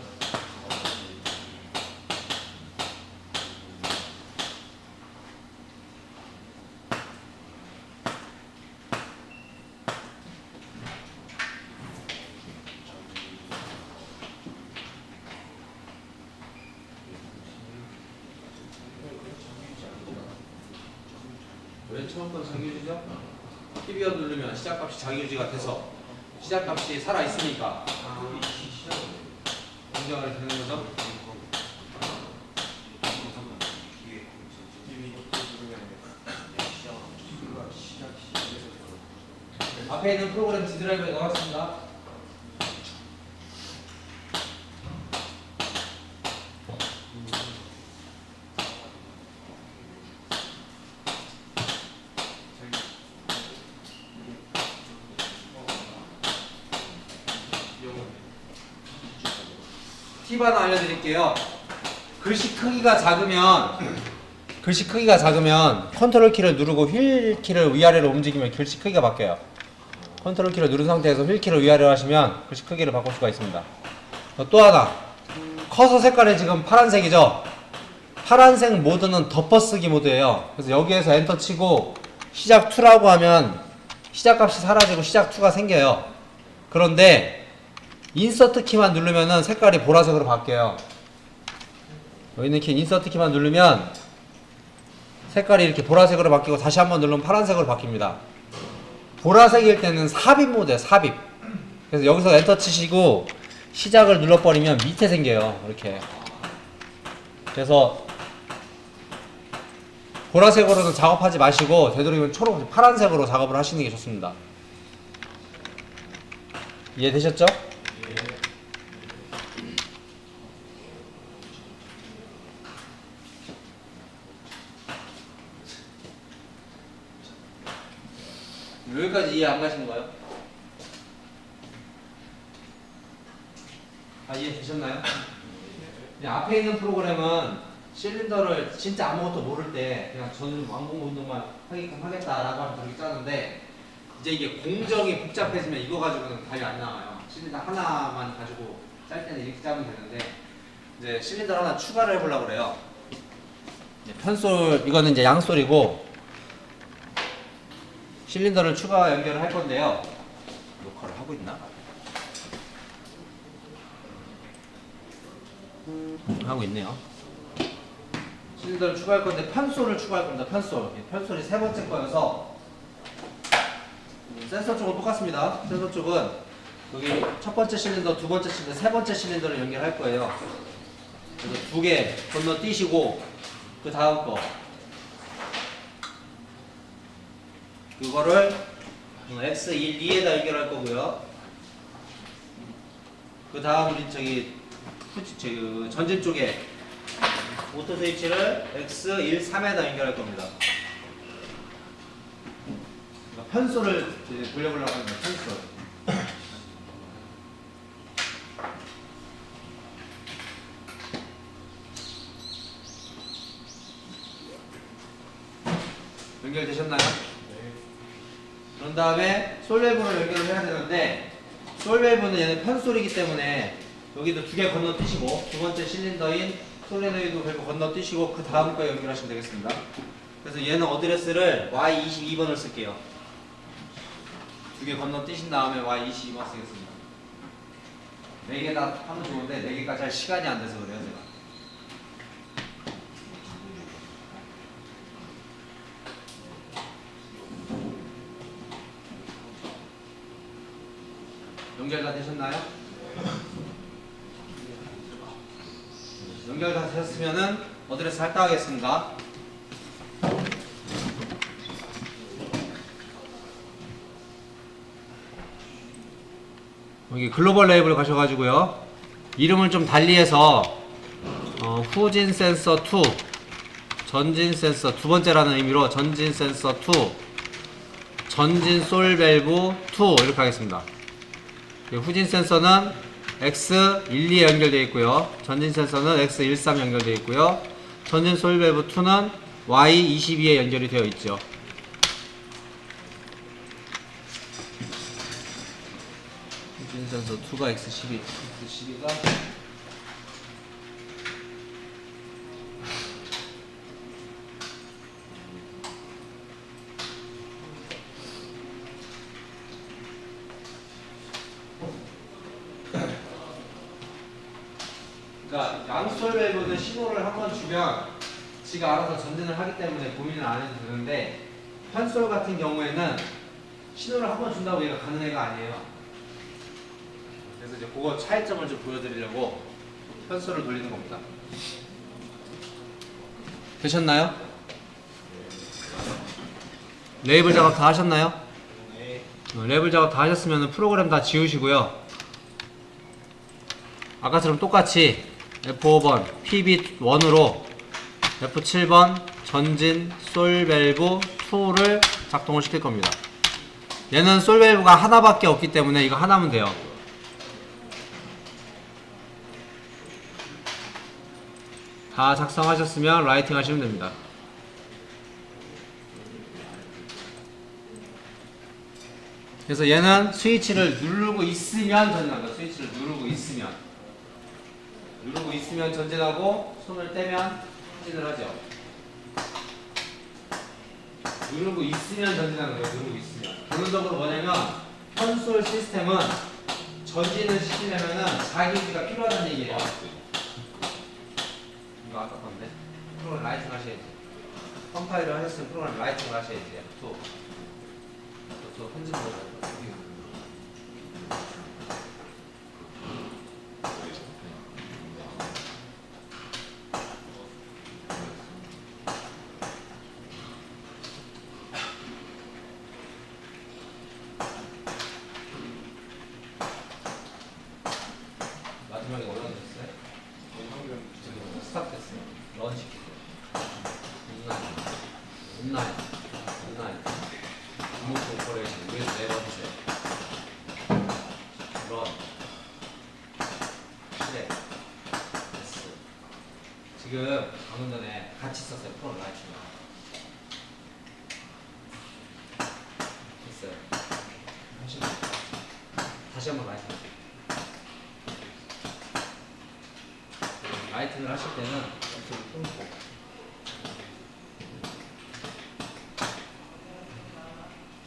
맨 처음 건 자기유지죠? TV어 누르면 시작값이 자기유지가 돼서 시작값이 살아있으니까 공정을 되는 거죠? 앞에 있는 프로그램 D 드라이브에 넣었습니다. 팁 하나 알려드릴게요. 글씨 크기가 작으면 컨트롤 키를 누르고 휠 키를 위아래로 움직이면 글씨 크기가 바뀌어요. 컨트롤 키를 누른 상태에서 휠 키를 위아래로 하시면 글씨 크기를 바꿀 수가 있습니다. 또 하나, 커서 색깔이 지금 파란색이죠? 파란색 모드는 덮어쓰기 모드예요. 그래서 여기에서 엔터 치고 시작 2라고 하면 시작값이 사라지고 시작 2가 생겨요. 그런데 인서트 키만 누르면은 색깔이 보라색으로 바뀌어요. 여기 있는 키 인서트 키만 누르면 색깔이 이렇게 보라색으로 바뀌고 다시 한번 누르면 파란색으로 바뀝니다. 보라색일 때는 삽입 모드예요. 삽입. 그래서 여기서 엔터 치시고 시작을 눌러버리면 밑에 생겨요. 이렇게. 그래서 보라색으로는 작업하지 마시고 되도록이면 파란색으로 작업을 하시는 게 좋습니다. 이해되셨죠? 여기까지 이해 안 가시는가요? 이해되셨나요? 앞에 있는 프로그램은 실린더를 진짜 아무것도 모를 때 그냥 저는 완공 운동만 하게끔 하겠다라고 하면 그렇게 짜는데 이제 이게 공정이 복잡해지면 이거 가지고는 답이 안 나와요. 실린더 하나만 가지고 짤 때는 이렇게 짜면 되는데 이제 실린더 하나 추가를 해보려고 그래요. 편솔, 이거는 이제 양솔이고 실린더를 추가 연결을 할 건데요. 녹화를 하고 있나? 하고 있네요. 실린더를 추가할 건데 편솔을 추가할 겁니다. 편솔이 세 번째 거여서 센서 쪽은 똑같습니다. 센서 쪽은 여기 첫 번째 실린더, 두 번째 실린더, 세 번째 실린더를 연결할 거예요. 그래서 두 개 건너뛰시고 그 다음 거 그거를 X1, 2에다 연결할 거고요. 그 다음 우리 저기 전진 쪽에 오토 스위치를 X1, 3에다 연결할 겁니다. 그러니까 편소를 돌려보려고 하는 거예요. 편소. 연결되셨나요? 그런 다음에 솔밸브를 연결을 해야 되는데 솔밸브는 얘는 편솔이기 때문에 여기도 두 개 건너뛰시고 두 번째 실린더인 솔레노이드 밸브 건너뛰시고 그 다음 거 연결하시면 되겠습니다. 그래서 얘는 어드레스를 Y22번을 쓸게요. 두 개 건너뛰신 다음에 Y22번 쓰겠습니다. 4개 다 하면 좋은데 4개까지 할 시간이 안 돼서 그래요 제가. 연결 다 되셨나요? 연결 다 되셨으면은 어드레스 할당하겠습니다. 여기 글로벌 레이블 가셔가지고요. 이름을 좀 달리해서 후진 센서 2, 전진 센서 두 번째라는 의미로 전진 센서 2, 전진 솔 밸브 2 이렇게 하겠습니다. 후진 센서는 X12에 연결되어 있고요. 전진 센서는 X13 연결되어 있고요. 전진 솔 밸브 2는 Y22에 연결이 되어 있죠. 후진 센서 2가 X12, X12가 그러니까 양솔 밸브는 신호를 한번 주면 지가 알아서 전진을 하기 때문에 고민을 안 해도 되는데 편솔 같은 경우에는 신호를 한번 준다고 얘가 가는 애가 아니에요. 그래서 이제 그거 차이점을 좀 보여드리려고 편솔을 돌리는 겁니다. 되셨나요? 레이블 작업 다 하셨나요? 레이블 작업 다 하셨으면 프로그램 다 지우시고요. 아까처럼 똑같이 F5번 PB1으로 F7번 전진 솔 밸브 2를 작동을 시킬 겁니다. 얘는 솔 밸브가 하나밖에 없기 때문에 이거 하나면 돼요. 다 작성하셨으면 라이팅 하시면 됩니다. 그래서 얘는 스위치를 누르고 있으면 전진합니다. 스위치를 누르고 있으면 전진하고 손을 떼면 후진을 하죠. 누르고 있으면 전진하는 거예요. 누르고 있으면. 결론적으로 뭐냐면 컨솔 시스템은 전진을 시키려면은 자기 유지가 필요하다는 얘기예요. 이거 아까 건데 프로그램 라이팅 하셔야지. 컴파일을 하셨으면 프로그램 라이팅을 하셔야지. 또 편집을 마지막에 올라오셨어요? 스탑됐어요. 런 시키세요. 온라인 리모트 오퍼레이션 위에서 내려주세요. 런 실행 됐어. 지금 방금 전에 같이 썼어요. 프로 라이트가 됐어요. 다시 한번 라이트 라이팅을 하실 때는 이쪽을 끊고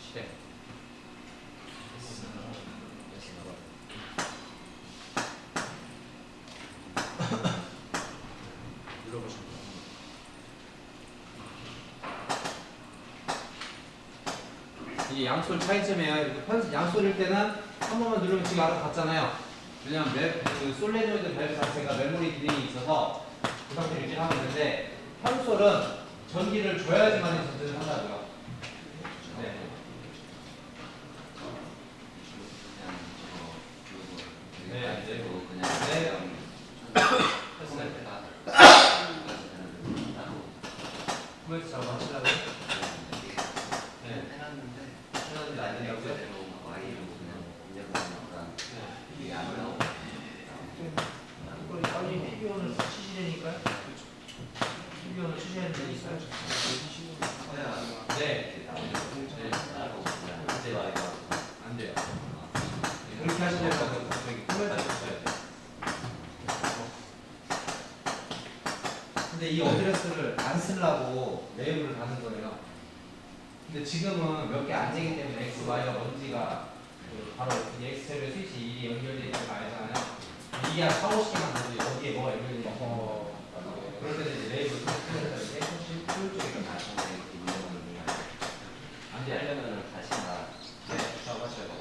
실행 눌러보시면 돼요. 이게 양솔 차이점이에요. 이렇게 양솔일 때는 한 번만 누르면 지금 알아서 갔잖아요. 왜냐면 그 솔레노이드 밸브 자체가 메모리 기능이 있어서 그 상태를 유지하고 있는데 편솔은 전기를 줘야지만 전진을 한다고요. 네. 네, 이제 그냥 됐어요. 그래서 작업 하시려고요? 네. 해놨는데 안 되냐고요? 빨리 PBO를 치시려니까요? PBO를 치셔야 되니까요? 네. 안 돼요. 그렇게 하시려면 저기 코에다 줬어야 돼요. 근데 이 어드레스를 안 쓰려고 레이블을 가는 거예요. 근데 지금은 몇 개 안 되기 때문에 X, Y가 뭔지가 바로 이 X테레 스위치 일이 연결되어 있는 거 알잖아요. 이게 4, 50개만 되지 어디에 뭐가 연결되어 있는 거. 그럴 때는 이제 레이블 이렇게 효율적이가 안 돼. 하려면은 다시 다 네, 작업하셔야 돼요.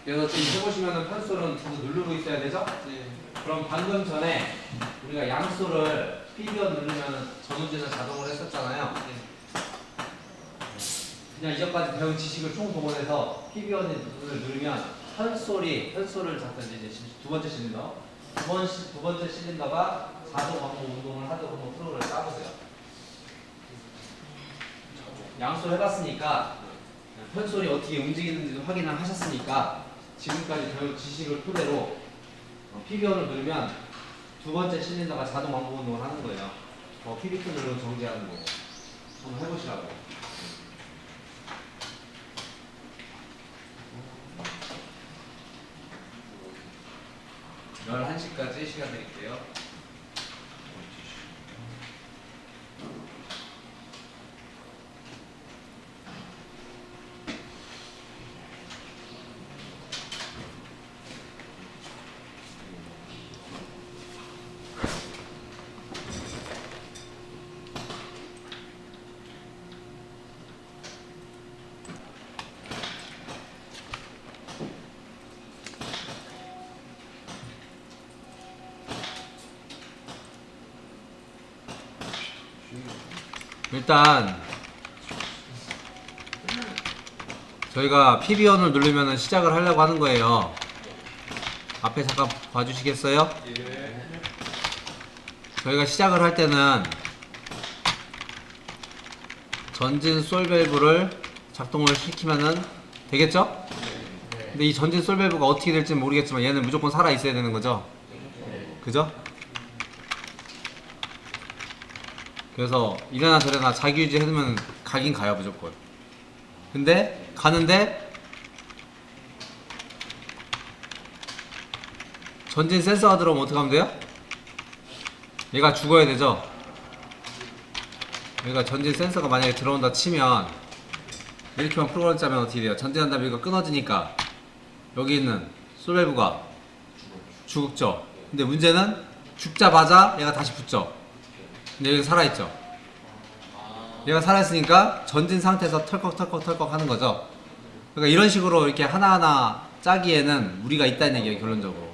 그래서 지금 해보시면은 편수는 계속 누르고 있어야 되죠? 네. 그럼 방금 전에 우리가 양수를 PB원 누르면 전후지는 자동으로 했었잖아요. 그냥 이전까지 배운 지식을 총 동원해서 PB원을 누르면 편소를 잡든지 이제 두 번째 실린더 두 번째 실린더가 자동 반복 운동을 하도록 한번 프로그램을 짜보세요. 양수를 해봤으니까 편소리 어떻게 움직이는지도 확인을 하셨으니까 지금까지 배운 지식을 토대로 PB원을 누르면 두 번째 실린더가 자동 반복 운동을 하는 거예요. PB2 누르면 정지하는 거. 한번 해보시라고. 11시까지 시간 드릴게요. 일단 저희가 PB원을 누르면 시작을 하려고 하는 거예요. 앞에 잠깐 봐주시겠어요? 저희가 시작을 할 때는 전진 솔밸브를 작동을 시키면은 되겠죠? 근데 이 전진 솔밸브가 어떻게 될지는 모르겠지만 얘는 무조건 살아 있어야 되는 거죠? 그죠? 그래서 이래나 저래나 자기유지 해두면 가긴 가요 무조건. 근데 가는데 전진 센서가 들어오면 어떡하면 돼요? 얘가 죽어야 되죠. 얘가 전진 센서가 만약에 들어온다 치면 이렇게만 프로그램 짜면 어떻게 돼요? 전진한 다음에 이거 끊어지니까 여기 있는 솔밸브가 죽죠. 근데 문제는 죽자마자 얘가 다시 붙죠. 근데 여기 살아있죠. 얘가 살아있으니까 전진 상태에서 털컥 하는 거죠. 그러니까 이런 식으로 이렇게 하나하나 짜기에는 무리가 있다는 얘기예요. 결론적으로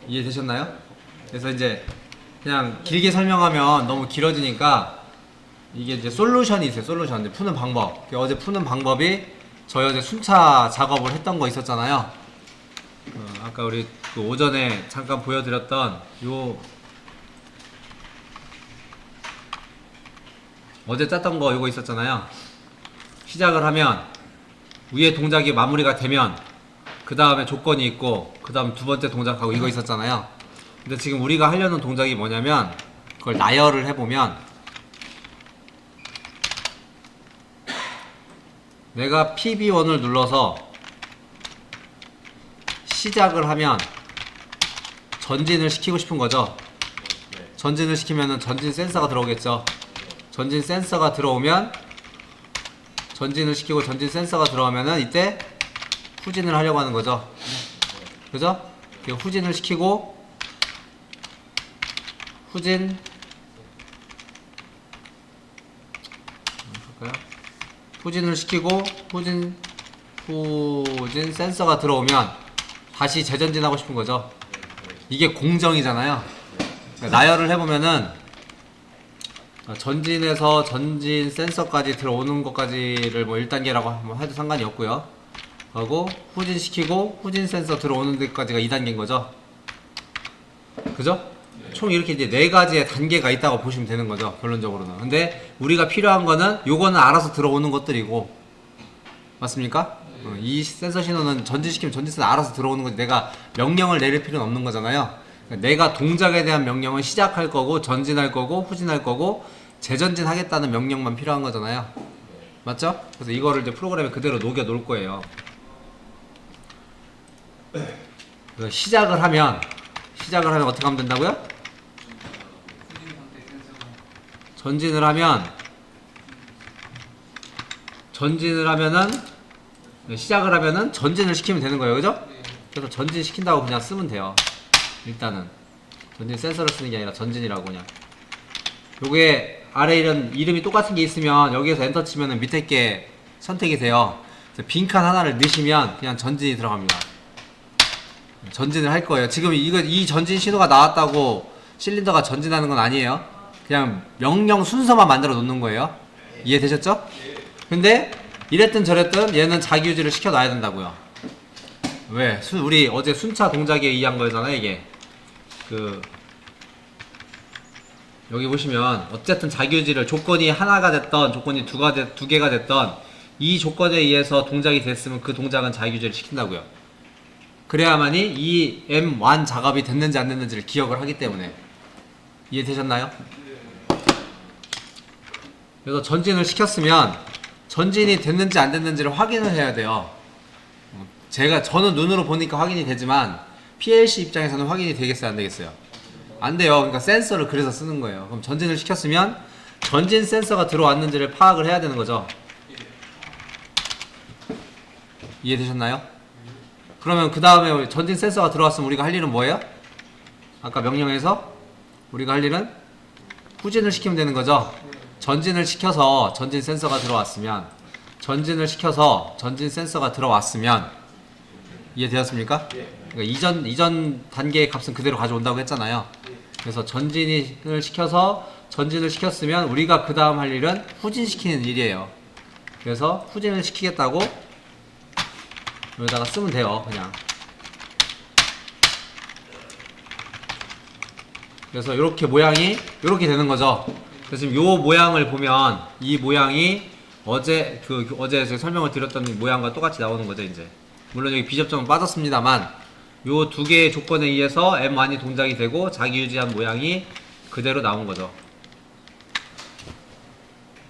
이해되셨나요? 그래서 이제 그냥 길게 설명하면 너무 길어지니까 이게 이제 솔루션이 있어요. 솔루션 이제 푸는 방법. 어제 푸는 방법이 저희 어제 순차 작업을 했던 거 있었잖아요. 아까 우리 그 오전에 잠깐 보여드렸던 요 어제 짰던 거 이거 있었잖아요. 시작을 하면 위에 동작이 마무리가 되면 그 다음에 조건이 있고 그 다음 두 번째 동작하고 이거 있었잖아요. 근데 지금 우리가 하려는 동작이 뭐냐면 그걸 나열을 해보면 내가 PB1을 눌러서 시작을 하면 전진을 시키고 싶은 거죠. 전진을 시키면은 전진 센서가 들어오겠죠. 전진 센서가 들어오면 전진을 시키고 전진 센서가 들어오면은 이때 후진을 하려고 하는 거죠. 그죠? 후진을 시키고 후진 후진을 시키고 후진 센서가 들어오면 다시 재전진하고 싶은 거죠. 이게 공정이잖아요. 그러니까 나열을 해보면은 전진에서 전진 센서까지 들어오는 것까지를 뭐 1단계라고 해도 상관이 없고요. 하고 후진시키고 후진 센서 들어오는 데까지가 2단계인 거죠. 그죠? 총 이렇게 이제 4가지의 단계가 있다고 보시면 되는 거죠. 결론적으로는. 근데 우리가 필요한 거는 요거는 알아서 들어오는 것들이고 맞습니까? 이 센서 신호는 전진시키면 전진센서 알아서 들어오는 거지 내가 명령을 내릴 필요는 없는 거잖아요. 그러니까 내가 동작에 대한 명령은 시작할 거고 전진할 거고 후진할 거고 재전진하겠다는 명령만 필요한 거잖아요. 맞죠? 그래서 이거를 이제 프로그램에 그대로 녹여 놓을 거예요. 그래서 시작을 하면 어떻게 하면 된다고요? 전진을 하면은 시작을 하면은 전진을 시키면 되는 거예요. 그죠? 그래서 전진 시킨다고 그냥 쓰면 돼요. 일단은 전진 센서를 쓰는 게 아니라 전진이라고 그냥. 요게 아래 이런 이름이 똑같은 게 있으면 여기에서 엔터 치면은 밑에 게 선택이 돼요. 그래서 빈칸 하나를 넣으시면 그냥 전진이 들어갑니다. 전진을 할 거예요. 지금 이 전진 신호가 나왔다고 실린더가 전진하는 건 아니에요. 그냥 명령 순서만 만들어 놓는 거예요. 이해되셨죠? 근데 이랬든 저랬든 얘는 자기 유지를 시켜놔야 된다고요. 왜? 우리 어제 순차 동작에 의한 거잖아요. 이게 여기 보시면 어쨌든 자기 유지를 조건이 하나가 됐던 조건이 두 개가 됐던 이 조건에 의해서 동작이 됐으면 그 동작은 자기 유지를 시킨다고요. 그래야만이 이 M1 작업이 됐는지 안 됐는지를 기억을 하기 때문에. 이해되셨나요? 그래서 전진을 시켰으면 전진이 됐는지 안 됐는지를 확인을 해야 돼요. 저는 눈으로 보니까 확인이 되지만 PLC 입장에서는 확인이 되겠어요, 안 되겠어요? 안 돼요. 그러니까 센서를 그래서 쓰는 거예요. 그럼 전진을 시켰으면 전진 센서가 들어왔는지를 파악을 해야 되는 거죠. 이해되셨나요? 그러면 그 다음에 전진 센서가 들어왔으면 우리가 할 일은 뭐예요? 아까 명령에서 우리가 할 일은 후진을 시키면 되는 거죠. 전진을 시켜서 전진 센서가 들어왔으면 전진 센서가 들어왔으면 이해되었습니까? 그러니까 이전 단계의 값은 그대로 가져온다고 했잖아요. 그래서 전진을 시켰으면 우리가 그 다음 할 일은 후진시키는 일이에요. 그래서 후진을 시키겠다고 여기다가 쓰면 돼요. 그냥. 그래서 이렇게 모양이 이렇게 되는 거죠. 그래서 지금 요 모양을 보면 이 모양이 어제 제가 설명을 드렸던 모양과 똑같이 나오는 거죠. 이제 물론 여기 비접점은 빠졌습니다만 요 두 개의 조건에 의해서 M1이 동작이 되고 자기 유지한 모양이 그대로 나온 거죠.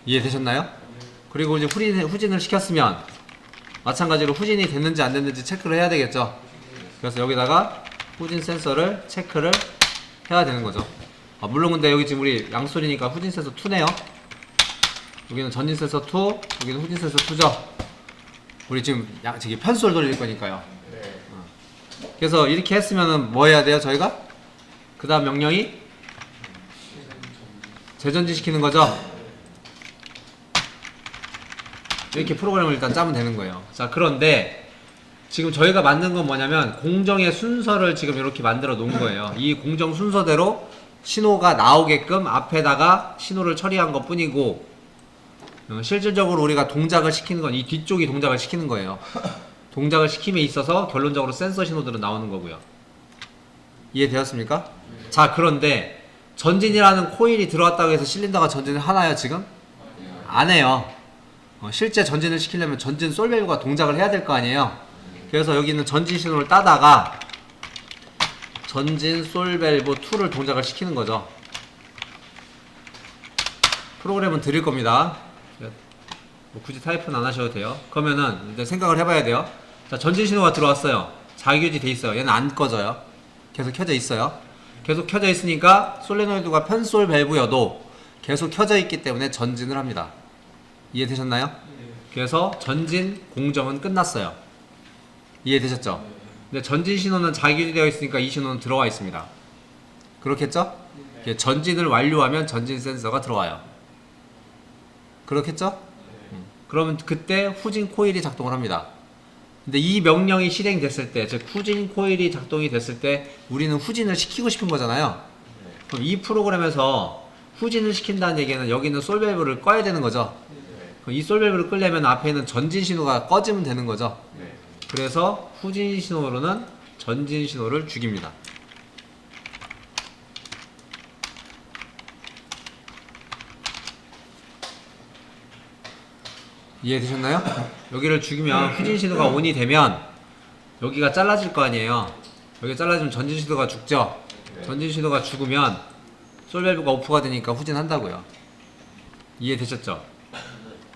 이해되셨나요? 그리고 이제 후진을 시켰으면 마찬가지로 후진이 됐는지 안 됐는지 체크를 해야 되겠죠. 그래서 여기다가 후진 센서를 체크를 해야 되는 거죠. 물론 근데 여기 지금 우리 양소리니까 후진 센서 2네요. 여기는 전진 센서 2, 여기는 후진 센서 2죠. 우리 지금 저기 편수를 돌릴 거니까요. 그래서 이렇게 했으면은 뭐 해야 돼요, 저희가? 그 다음 명령이 재전진 시키는 거죠. 이렇게 프로그램을 일단 짜면 되는 거예요. 자, 그런데 지금 저희가 만든 건 뭐냐면 공정의 순서를 지금 이렇게 만들어 놓은 거예요. 이 공정 순서대로 신호가 나오게끔 앞에다가 신호를 처리한 것 뿐이고 실질적으로 우리가 동작을 시키는 건 이 뒤쪽이 동작을 시키는 거예요. 동작을 시킴에 있어서 결론적으로 센서 신호들은 나오는 거고요. 이해되었습니까? 자, 그런데 전진이라는 코일이 들어왔다고 해서 실린더가 전진을 하나요, 지금? 안 해요. 실제 전진을 시키려면 전진 솔밸브가 동작을 해야 될 거 아니에요. 그래서 여기 있는 전진 신호를 따다가 전진 솔밸브 2를 동작을 시키는 거죠. 프로그램은 드릴 겁니다. 뭐 굳이 타이프는 안 하셔도 돼요. 그러면은 일단 생각을 해봐야 돼요. 자, 전진 신호가 들어왔어요. 자기유지 돼 있어요. 얘는 안 꺼져요. 계속 켜져 있어요. 계속 켜져 있으니까 솔레노이드가 편솔 밸브여도 계속 켜져 있기 때문에 전진을 합니다. 이해되셨나요? 그래서 전진 공정은 끝났어요. 이해되셨죠? 근데 전진 신호는 자기유지 되어 있으니까 이 신호는 들어와 있습니다. 그렇겠죠? 전진을 완료하면 전진 센서가 들어와요. 그렇겠죠? 그러면 그때 후진 코일이 작동을 합니다. 근데 이 명령이 실행됐을 때, 즉 후진 코일이 작동이 됐을 때 우리는 후진을 시키고 싶은 거잖아요. 그럼 이 프로그램에서 후진을 시킨다는 얘기는 여기 있는 솔밸브를 꺼야 되는 거죠. 그럼 이 솔밸브를 끄려면 앞에 있는 전진 신호가 꺼지면 되는 거죠. 그래서 후진 신호로는 전진 신호를 죽입니다. 이해되셨나요? 여기를 죽이면 후진 신호가 ON이 되면 여기가 잘라질 거 아니에요. 여기 잘라지면 전진 신호가 죽죠. 전진 신호가 죽으면 솔밸브가 오프가 되니까 후진한다고요. 이해되셨죠?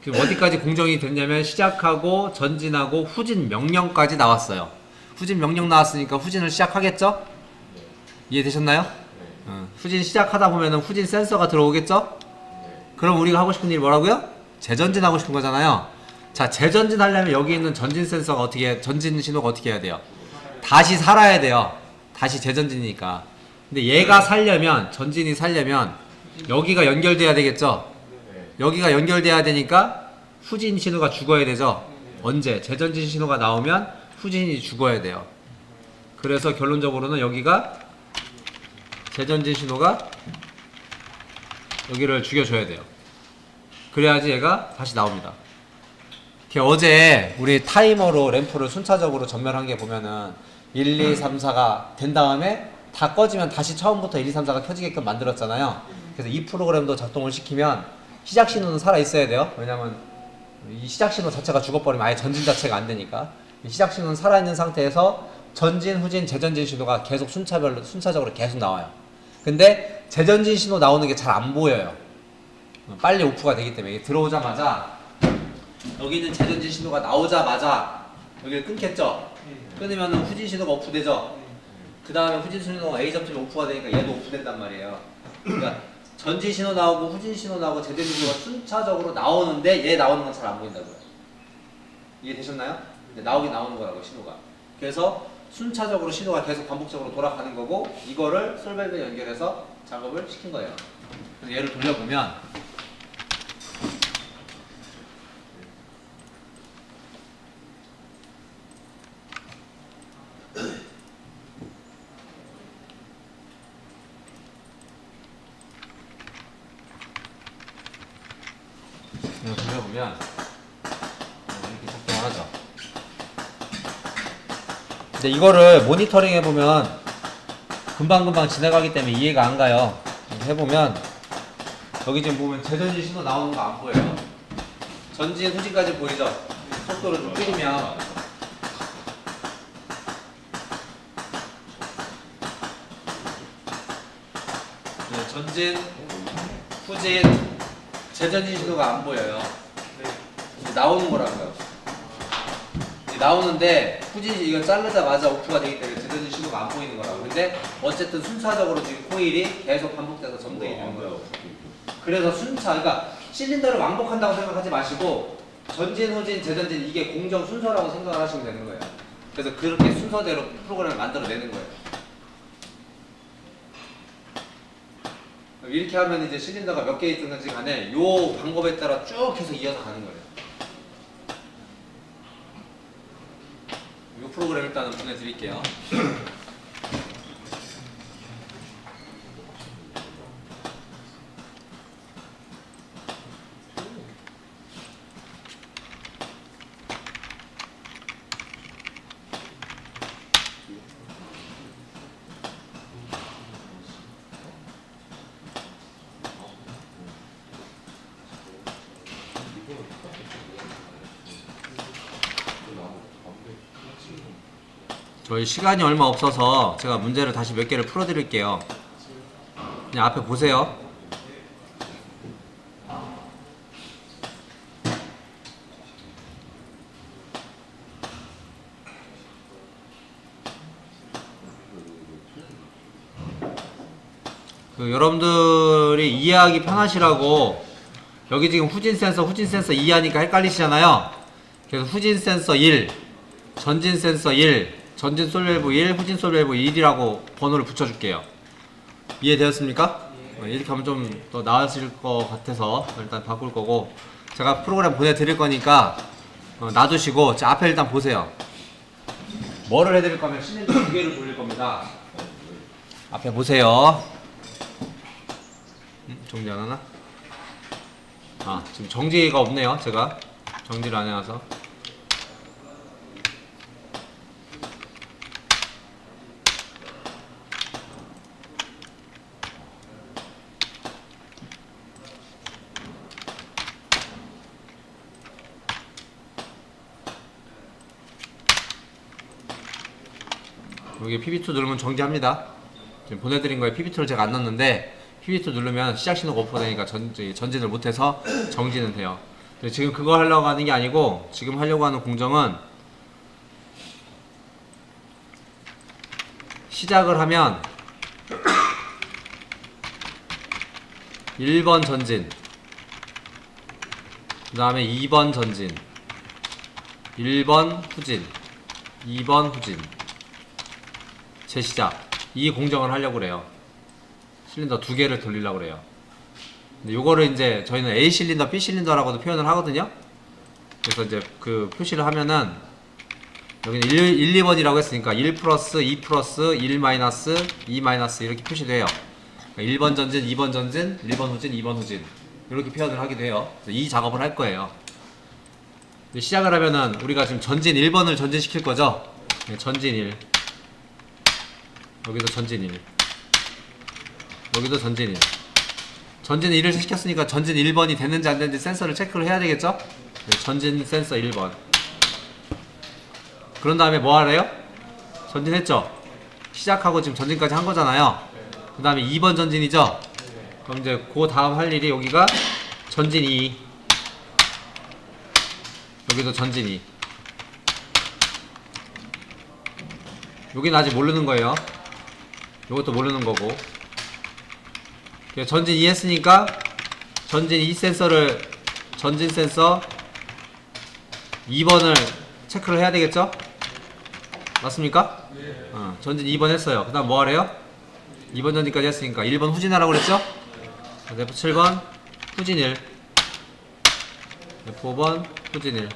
그럼 어디까지 공정이 됐냐면 시작하고 전진하고 후진 명령까지 나왔어요. 후진 명령 나왔으니까 후진을 시작하겠죠? 이해되셨나요? 후진 시작하다 보면은 후진 센서가 들어오겠죠? 그럼 우리가 하고 싶은 일이 뭐라고요? 재전진 하고 싶은 거잖아요. 자, 재전진 하려면 여기 있는 전진 센서가 어떻게, 전진 신호가 어떻게 해야 돼요? 다시 살아야 돼요. 다시 재전진이니까. 근데 얘가 살려면, 전진이 살려면 여기가 연결돼야 되겠죠? 여기가 연결돼야 되니까 후진 신호가 죽어야 되죠? 언제? 재전진 신호가 나오면 후진이 죽어야 돼요. 그래서 결론적으로는 여기가 재전진 신호가 여기를 죽여줘야 돼요. 그래야지 얘가 다시 나옵니다. 어제 우리 타이머로 램프를 순차적으로 전멸한 게 보면은 1, 2, 3, 4가 된 다음에 다 꺼지면 다시 처음부터 1, 2, 3, 4가 켜지게끔 만들었잖아요. 그래서 이 프로그램도 작동을 시키면 시작 신호는 살아 있어야 돼요. 왜냐면 이 시작 신호 자체가 죽어버리면 아예 전진 자체가 안 되니까. 이 시작 신호는 살아있는 상태에서 전진, 후진, 재전진 신호가 계속 순차적으로 계속 나와요. 근데 재전진 신호 나오는 게 잘 안 보여요. 빨리 오프가 되기 때문에. 들어오자마자 여기 있는 재전진 신호가 나오자마자 여기를 끊겠죠? 끊으면 후진 신호가 오프되죠? 그 다음에 후진 신호가 A 점점이 오프가 되니까 얘도 오프된단 말이에요. 그러니까 전진 신호 나오고 후진 신호 나오고 재전진 신호가 순차적으로 나오는데 얘 나오는 건 잘 안 보인다고요. 이해되셨나요? 근데 나오긴 나오는 거라고 신호가. 그래서 순차적으로 신호가 계속 반복적으로 돌아가는 거고 이거를 솔밸브에 연결해서 작업을 시킨 거예요. 그래서 얘를 돌려보면 이렇게 작동을 하죠. 근데 이거를 모니터링 해보면 금방금방 지나가기 때문에 이해가 안 가요. 해보면 여기 지금 보면 재전진 신호 나오는 거 안 보여요. 전진, 후진까지 보이죠? 속도를 좀 줄이면 네, 전진, 후진, 재전진 신호가 안 보여요. 나오는 거라고요. 나오는데 후진이 이거 자르자마자 오프가 되기 때문에 재전진 신호가 안 보이는 거라고. 근데 어쨌든 순차적으로 지금 코일이 계속 반복돼서 점등이 되는 거예요. 그래서 그러니까 실린더를 왕복한다고 생각하지 마시고 전진, 후진, 재전진 이게 공정 순서라고 생각을 하시면 되는 거예요. 그래서 그렇게 순서대로 프로그램을 만들어내는 거예요. 이렇게 하면 이제 실린더가 몇 개 있든지 간에 요 방법에 따라 쭉 해서 이어서 가는 거예요. 이 프로그램 일단은 보내드릴게요. 저희 시간이 얼마 없어서 제가 문제를 다시 몇 개를 풀어드릴게요. 그냥 앞에 보세요. 여러분들이 이해하기 편하시라고 여기 지금 후진 센서 이해하니까 헷갈리시잖아요. 그래서 후진 센서 1, 전진 센서 1, 전진 솔밸브 1, 후진 솔밸브 1이라고 번호를 붙여줄게요. 이해되었습니까? 이렇게 하면 좀 더 나아질 것 같아서 일단 바꿀 거고, 제가 프로그램 보내드릴 거니까 놔두시고 자, 앞에 일단 보세요. 뭐를 해드릴 거면 실린더 2개를 돌릴 겁니다. 앞에 보세요. 정지 안 하나? 지금 정지가 없네요. 제가 정지를 안 해놔서. 여기 PB2 누르면 정지합니다. 지금 보내드린 거에 PB2를 제가 안 넣었는데 PB2 누르면 시작 신호가 오프되니까 전진을 못해서 정지는 돼요. 근데 지금 그거 하려고 하는 게 아니고 지금 하려고 하는 공정은 시작을 하면 1번 전진, 그 다음에 2번 전진, 1번 후진, 2번 후진, 재시작. 이 공정을 하려고 그래요. 실린더 두 개를 돌리려고 그래요. 근데 요거를 이제 저희는 A 실린더, B 실린더라고도 표현을 하거든요. 그래서 이제 그 표시를 하면은 여기는 1, 2번이라고 했으니까 1 플러스 2 플러스 1 마이너스 2 마이너스 이렇게 표시돼요. 1번 전진, 2번 전진, 1번 후진, 2번 후진 이렇게 표현을 하기도 해요. 이 작업을 할 거예요. 시작을 하면은 우리가 지금 전진 1번을 전진시킬 거죠. 네, 전진 1, 여기도 전진 1, 여기도 전진 1. 전진 1을 시켰으니까 전진 1번이 됐는지 안 됐는지 센서를 체크를 해야 되겠죠. 네, 전진 센서 1번. 그런 다음에 뭐 하래요? 전진했죠. 시작하고 지금 전진까지 한 거잖아요. 그 다음에 2번 전진이죠. 그럼 이제 그 다음 할 일이 여기가 전진 2, 여기도 전진 2. 여기는 아직 모르는 거예요. 이것도 모르는 거고. 전진 2 했으니까 전진 2 센서를, 전진 센서 2번을 체크를 해야 되겠죠? 맞습니까? 전진 2번 했어요. 그 다음 뭐 하래요? 2번 전진까지 했으니까 1번 후진하라고 그랬죠? F7번 후진 1, F5번 후진 1,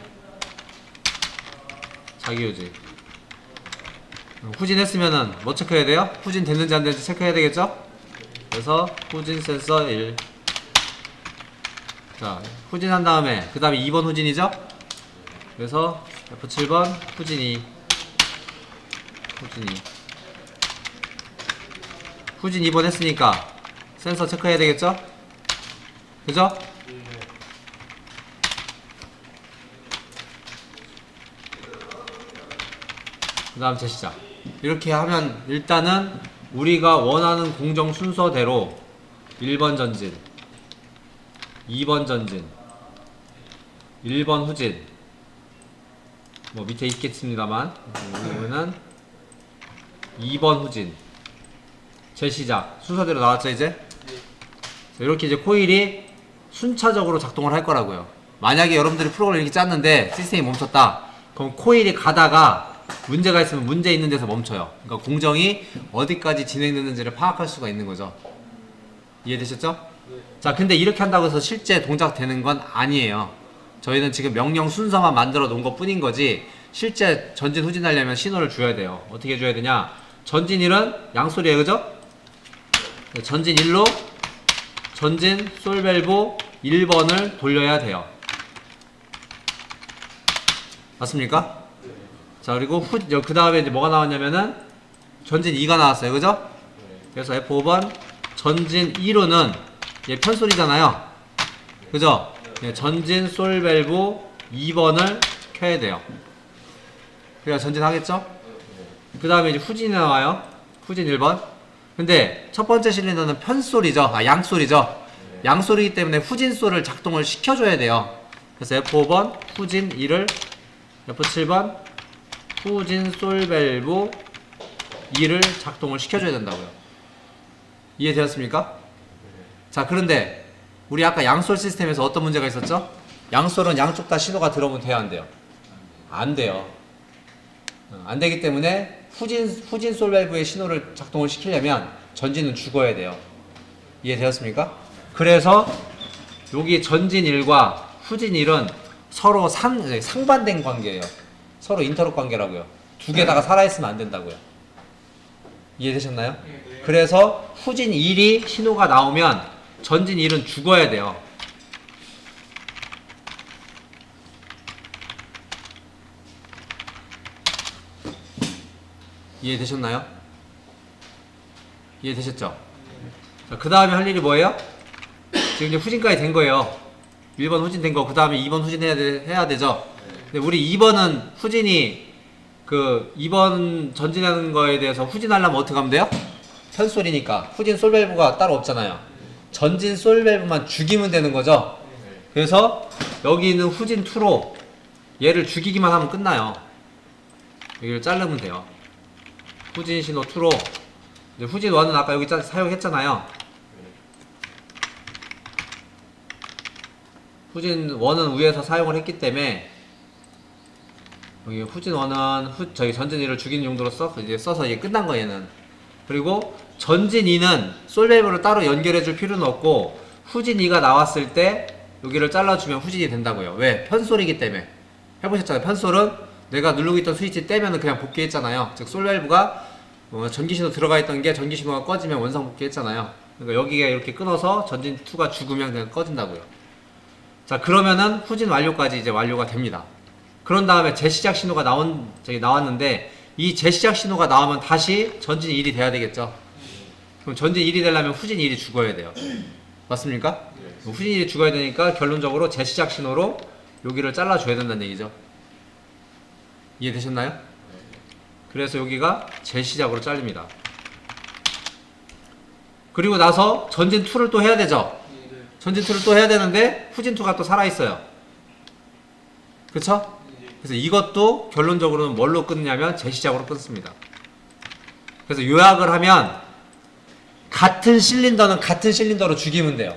자기유지. 후진했으면은 뭐 체크해야 돼요? 후진 됐는지 안 됐는지 체크해야 되겠죠? 그래서 후진 센서 1. 자, 후진한 다음에 그 다음에 2번 후진이죠? 그래서 F7번 후진 2, 후진 2. 후진 2번 했으니까 센서 체크해야 되겠죠? 그죠? 그 다음 재시작. 이렇게 하면 일단은 우리가 원하는 공정 순서대로 1번 전진, 2번 전진, 1번 후진, 뭐 밑에 있겠습니다만 여기는 2번 후진, 재시작 순서대로 나왔죠 이제? 이렇게 이제 코일이 순차적으로 작동을 할 거라고요. 만약에 여러분들이 프로그램을 이렇게 짰는데 시스템이 멈췄다, 그럼 코일이 가다가 문제가 있으면 문제 있는 데서 멈춰요. 그러니까 공정이 어디까지 진행됐는지를 파악할 수가 있는 거죠. 이해되셨죠? 자, 근데 이렇게 한다고 해서 실제 동작되는 건 아니에요. 저희는 지금 명령 순서만 만들어 놓은 것 뿐인 거지 실제 전진 후진하려면 신호를 줘야 돼요. 어떻게 줘야 되냐? 전진 1은 양소리예요, 그죠? 전진 1로 전진 솔밸브 1번을 돌려야 돼요. 맞습니까? 자, 그리고 그 다음에 이제 뭐가 나왔냐면은 전진 2가 나왔어요, 그죠? 그래서 F5번 전진 2로는 얘 편소리잖아요, 그죠? 예, 전진 솔밸브 2번을 켜야 돼요. 그래야 전진하겠죠? 그 다음에 이제 후진이 나와요. 후진 1번. 근데 첫 번째 실린더는 편소리죠. 양소리죠. 양소리이기 때문에 후진소를 작동을 시켜줘야 돼요. 그래서 F5번 후진 2를, F7번 후진 솔밸브 2를 작동을 시켜줘야 된다고요. 이해되었습니까? 자, 그런데 우리 아까 양솔 시스템에서 어떤 문제가 있었죠? 양솔은 양쪽 다 신호가 들어오면 돼요, 안 돼요? 안 돼요. 안 되기 때문에 후진 솔밸브의 신호를 작동을 시키려면 전진은 죽어야 돼요. 이해되었습니까? 그래서 여기 전진 1과 후진 1은 서로 상반된 관계예요. 서로 인터럽 관계라고요. 두 개 다가 살아있으면 안 된다고요. 이해되셨나요? 그래서 후진 1이 신호가 나오면 전진 1은 죽어야 돼요. 이해되셨나요? 이해되셨죠? 자, 그 다음에 할 일이 뭐예요? 지금 이제 후진까지 된 거예요. 1번 후진 된 거, 그 다음에 2번 후진 해야 되죠? 근데 우리 2번은 후진이 그 2번 전진하는 거에 대해서 후진하려면 어떻게 하면 돼요? 편솔이니까 후진 솔밸브가 따로 없잖아요. 전진 솔밸브만 죽이면 되는 거죠. 그래서 여기 있는 후진 2로 얘를 죽이기만 하면 끝나요. 여기를 자르면 돼요. 후진 신호 2로 이제 후진 1은 아까 여기 사용했잖아요. 후진 1은 위에서 사용을 했기 때문에 여기 후진 1은 저기 전진 2를 죽이는 용도로 이제 써서 이게 끝난 거예요, 얘는. 그리고 전진 2는 솔밸브를 따로 연결해 줄 필요는 없고 후진 2가 나왔을 때 여기를 잘라주면 후진이 된다고요. 왜? 편솔이기 때문에. 해보셨잖아요. 편솔은 내가 누르고 있던 스위치 떼면 그냥 복귀했잖아요. 즉 솔밸브가 전기신호 들어가 있던 게 전기신호가 꺼지면 원상 복귀했잖아요. 그러니까 여기가 이렇게 끊어서 전진 2가 죽으면 그냥 꺼진다고요. 자, 그러면은 후진 완료까지 이제 완료가 됩니다. 그런 다음에 재시작 신호가 나왔는데 이 재시작 신호가 나오면 다시 전진 1이 돼야 되겠죠. 그럼 전진 1이 되려면 후진 1이 죽어야 돼요. 맞습니까? 후진 1이 죽어야 되니까 결론적으로 재시작 신호로 여기를 잘라줘야 된다는 얘기죠. 이해되셨나요? 그래서 여기가 재시작으로 잘립니다. 그리고 나서 전진 2를 또 해야 되죠. 전진 2를 또 해야 되는데 후진 2가 또 살아있어요. 그쵸? 그래서 이것도 결론적으로는 뭘로 끊냐면 재시작으로 끊습니다. 그래서 요약을 하면 같은 실린더는 같은 실린더로 죽이면 돼요.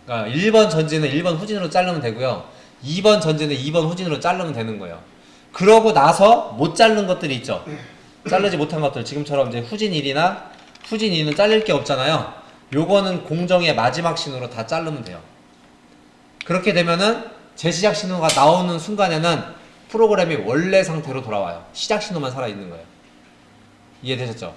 그러니까 1번 전진은 1번 후진으로 자르면 되고요. 2번 전진은 2번 후진으로 자르면 되는 거예요. 그러고 나서 못 자른 것들이 있죠. 자르지 못한 것들, 지금처럼 이제 후진 1이나 후진 2는 잘릴 게 없잖아요. 요거는 공정의 마지막 신호로 다 자르면 돼요. 그렇게 되면은 재시작 신호가 나오는 순간에는 프로그램이 원래 상태로 돌아와요. 시작 신호만 살아있는 거예요. 이해되셨죠?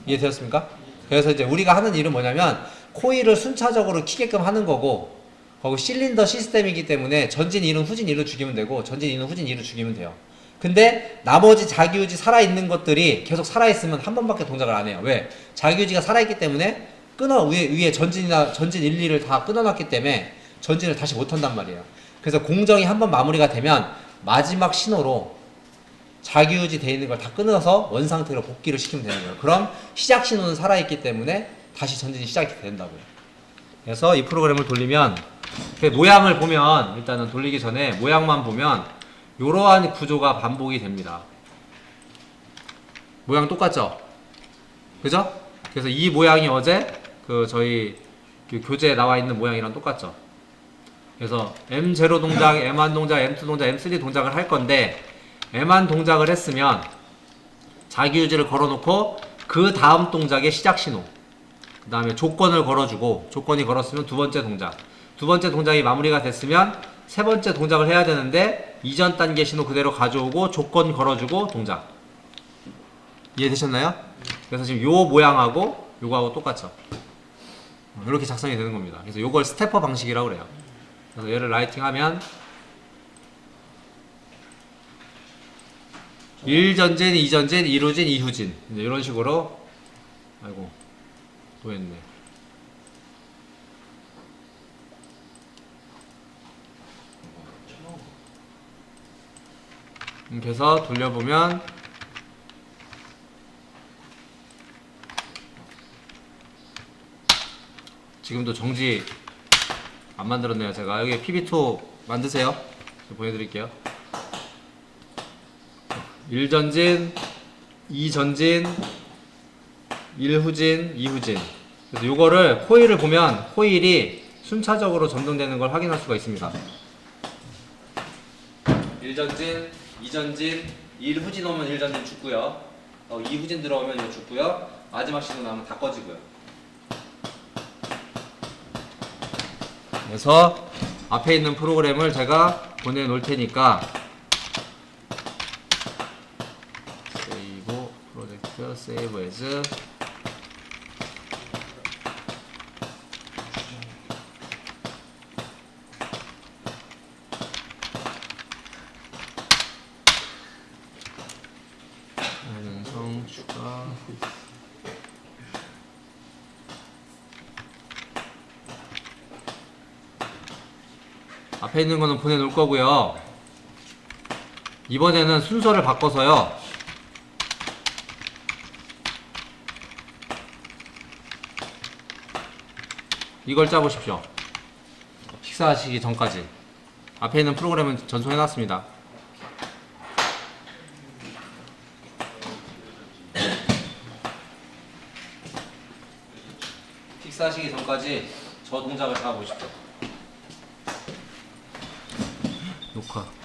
이해되셨습니까? 그래서 이제 우리가 하는 일은 뭐냐면 코일을 순차적으로 키게끔 하는 거고, 거기 실린더 시스템이기 때문에 전진 1은 후진 1로 죽이면 되고 전진 2는 후진 2로 죽이면 돼요. 근데 나머지 자기유지 살아있는 것들이 계속 살아있으면 한 번밖에 동작을 안 해요. 왜? 자기유지가 살아있기 때문에 위에 전진 1, 2를 다 끊어놨기 때문에 전진을 다시 못한단 말이에요. 그래서 공정이 한 번 마무리가 되면 마지막 신호로 자기유지 되어 있는 걸 다 끊어서 원상태로 복귀를 시키면 되는 거예요. 그럼 시작 신호는 살아있기 때문에 다시 전진이 시작이 된다고요. 그래서 이 프로그램을 돌리면 모양을 보면, 일단은 돌리기 전에 모양만 보면 이러한 구조가 반복이 됩니다. 모양 똑같죠? 그죠? 그래서 이 모양이 어제 저희 교재에 나와 있는 모양이랑 똑같죠? 그래서 M0 동작, M1 동작, M2 동작, M3 동작을 할 건데 M1 동작을 했으면 자기유지를 걸어놓고 그 다음 동작의 시작 신호, 그 다음에 조건을 걸어주고, 조건이 걸었으면 두 번째 동작, 두 번째 동작이 마무리가 됐으면 세 번째 동작을 해야 되는데 이전 단계 신호 그대로 가져오고 조건 걸어주고 동작. 이해되셨나요? 그래서 지금 요 모양하고 요거하고 똑같죠. 이렇게 작성이 되는 겁니다. 그래서 요걸 스태퍼 방식이라고 그래요. 그래서 얘를 라이팅하면 1전진, 2전진, 1후진, 2후진 이런 식으로. 아이고 또 했네. 이렇게 해서 돌려보면 지금도 정지 안 만들었네요. 제가 여기 PB2 만드세요. 보여드릴게요. 1전진, 2전진, 1후진, 2후진. 그래서 요거를 코일을 보면 코일이 순차적으로 점등되는 걸 확인할 수가 있습니다. 1전진, 2전진, 1후진 오면 1전진 죽고요. 2후진 들어오면 이거 죽고요. 마지막 신호 나오면 다 꺼지고요. 그래서 앞에 있는 프로그램을 제가 보내놓을 테니까 세이브 프로젝트 세이브 에즈 성 추가 앞에 있는 거는 보내놓을 거고요. 이번에는 순서를 바꿔서요. 이걸 짜보십시오. 식사하시기 전까지. 앞에 있는 프로그램은 전송해놨습니다. 식사하시기 전까지 저 동작을 잡아보십시오. 녹화.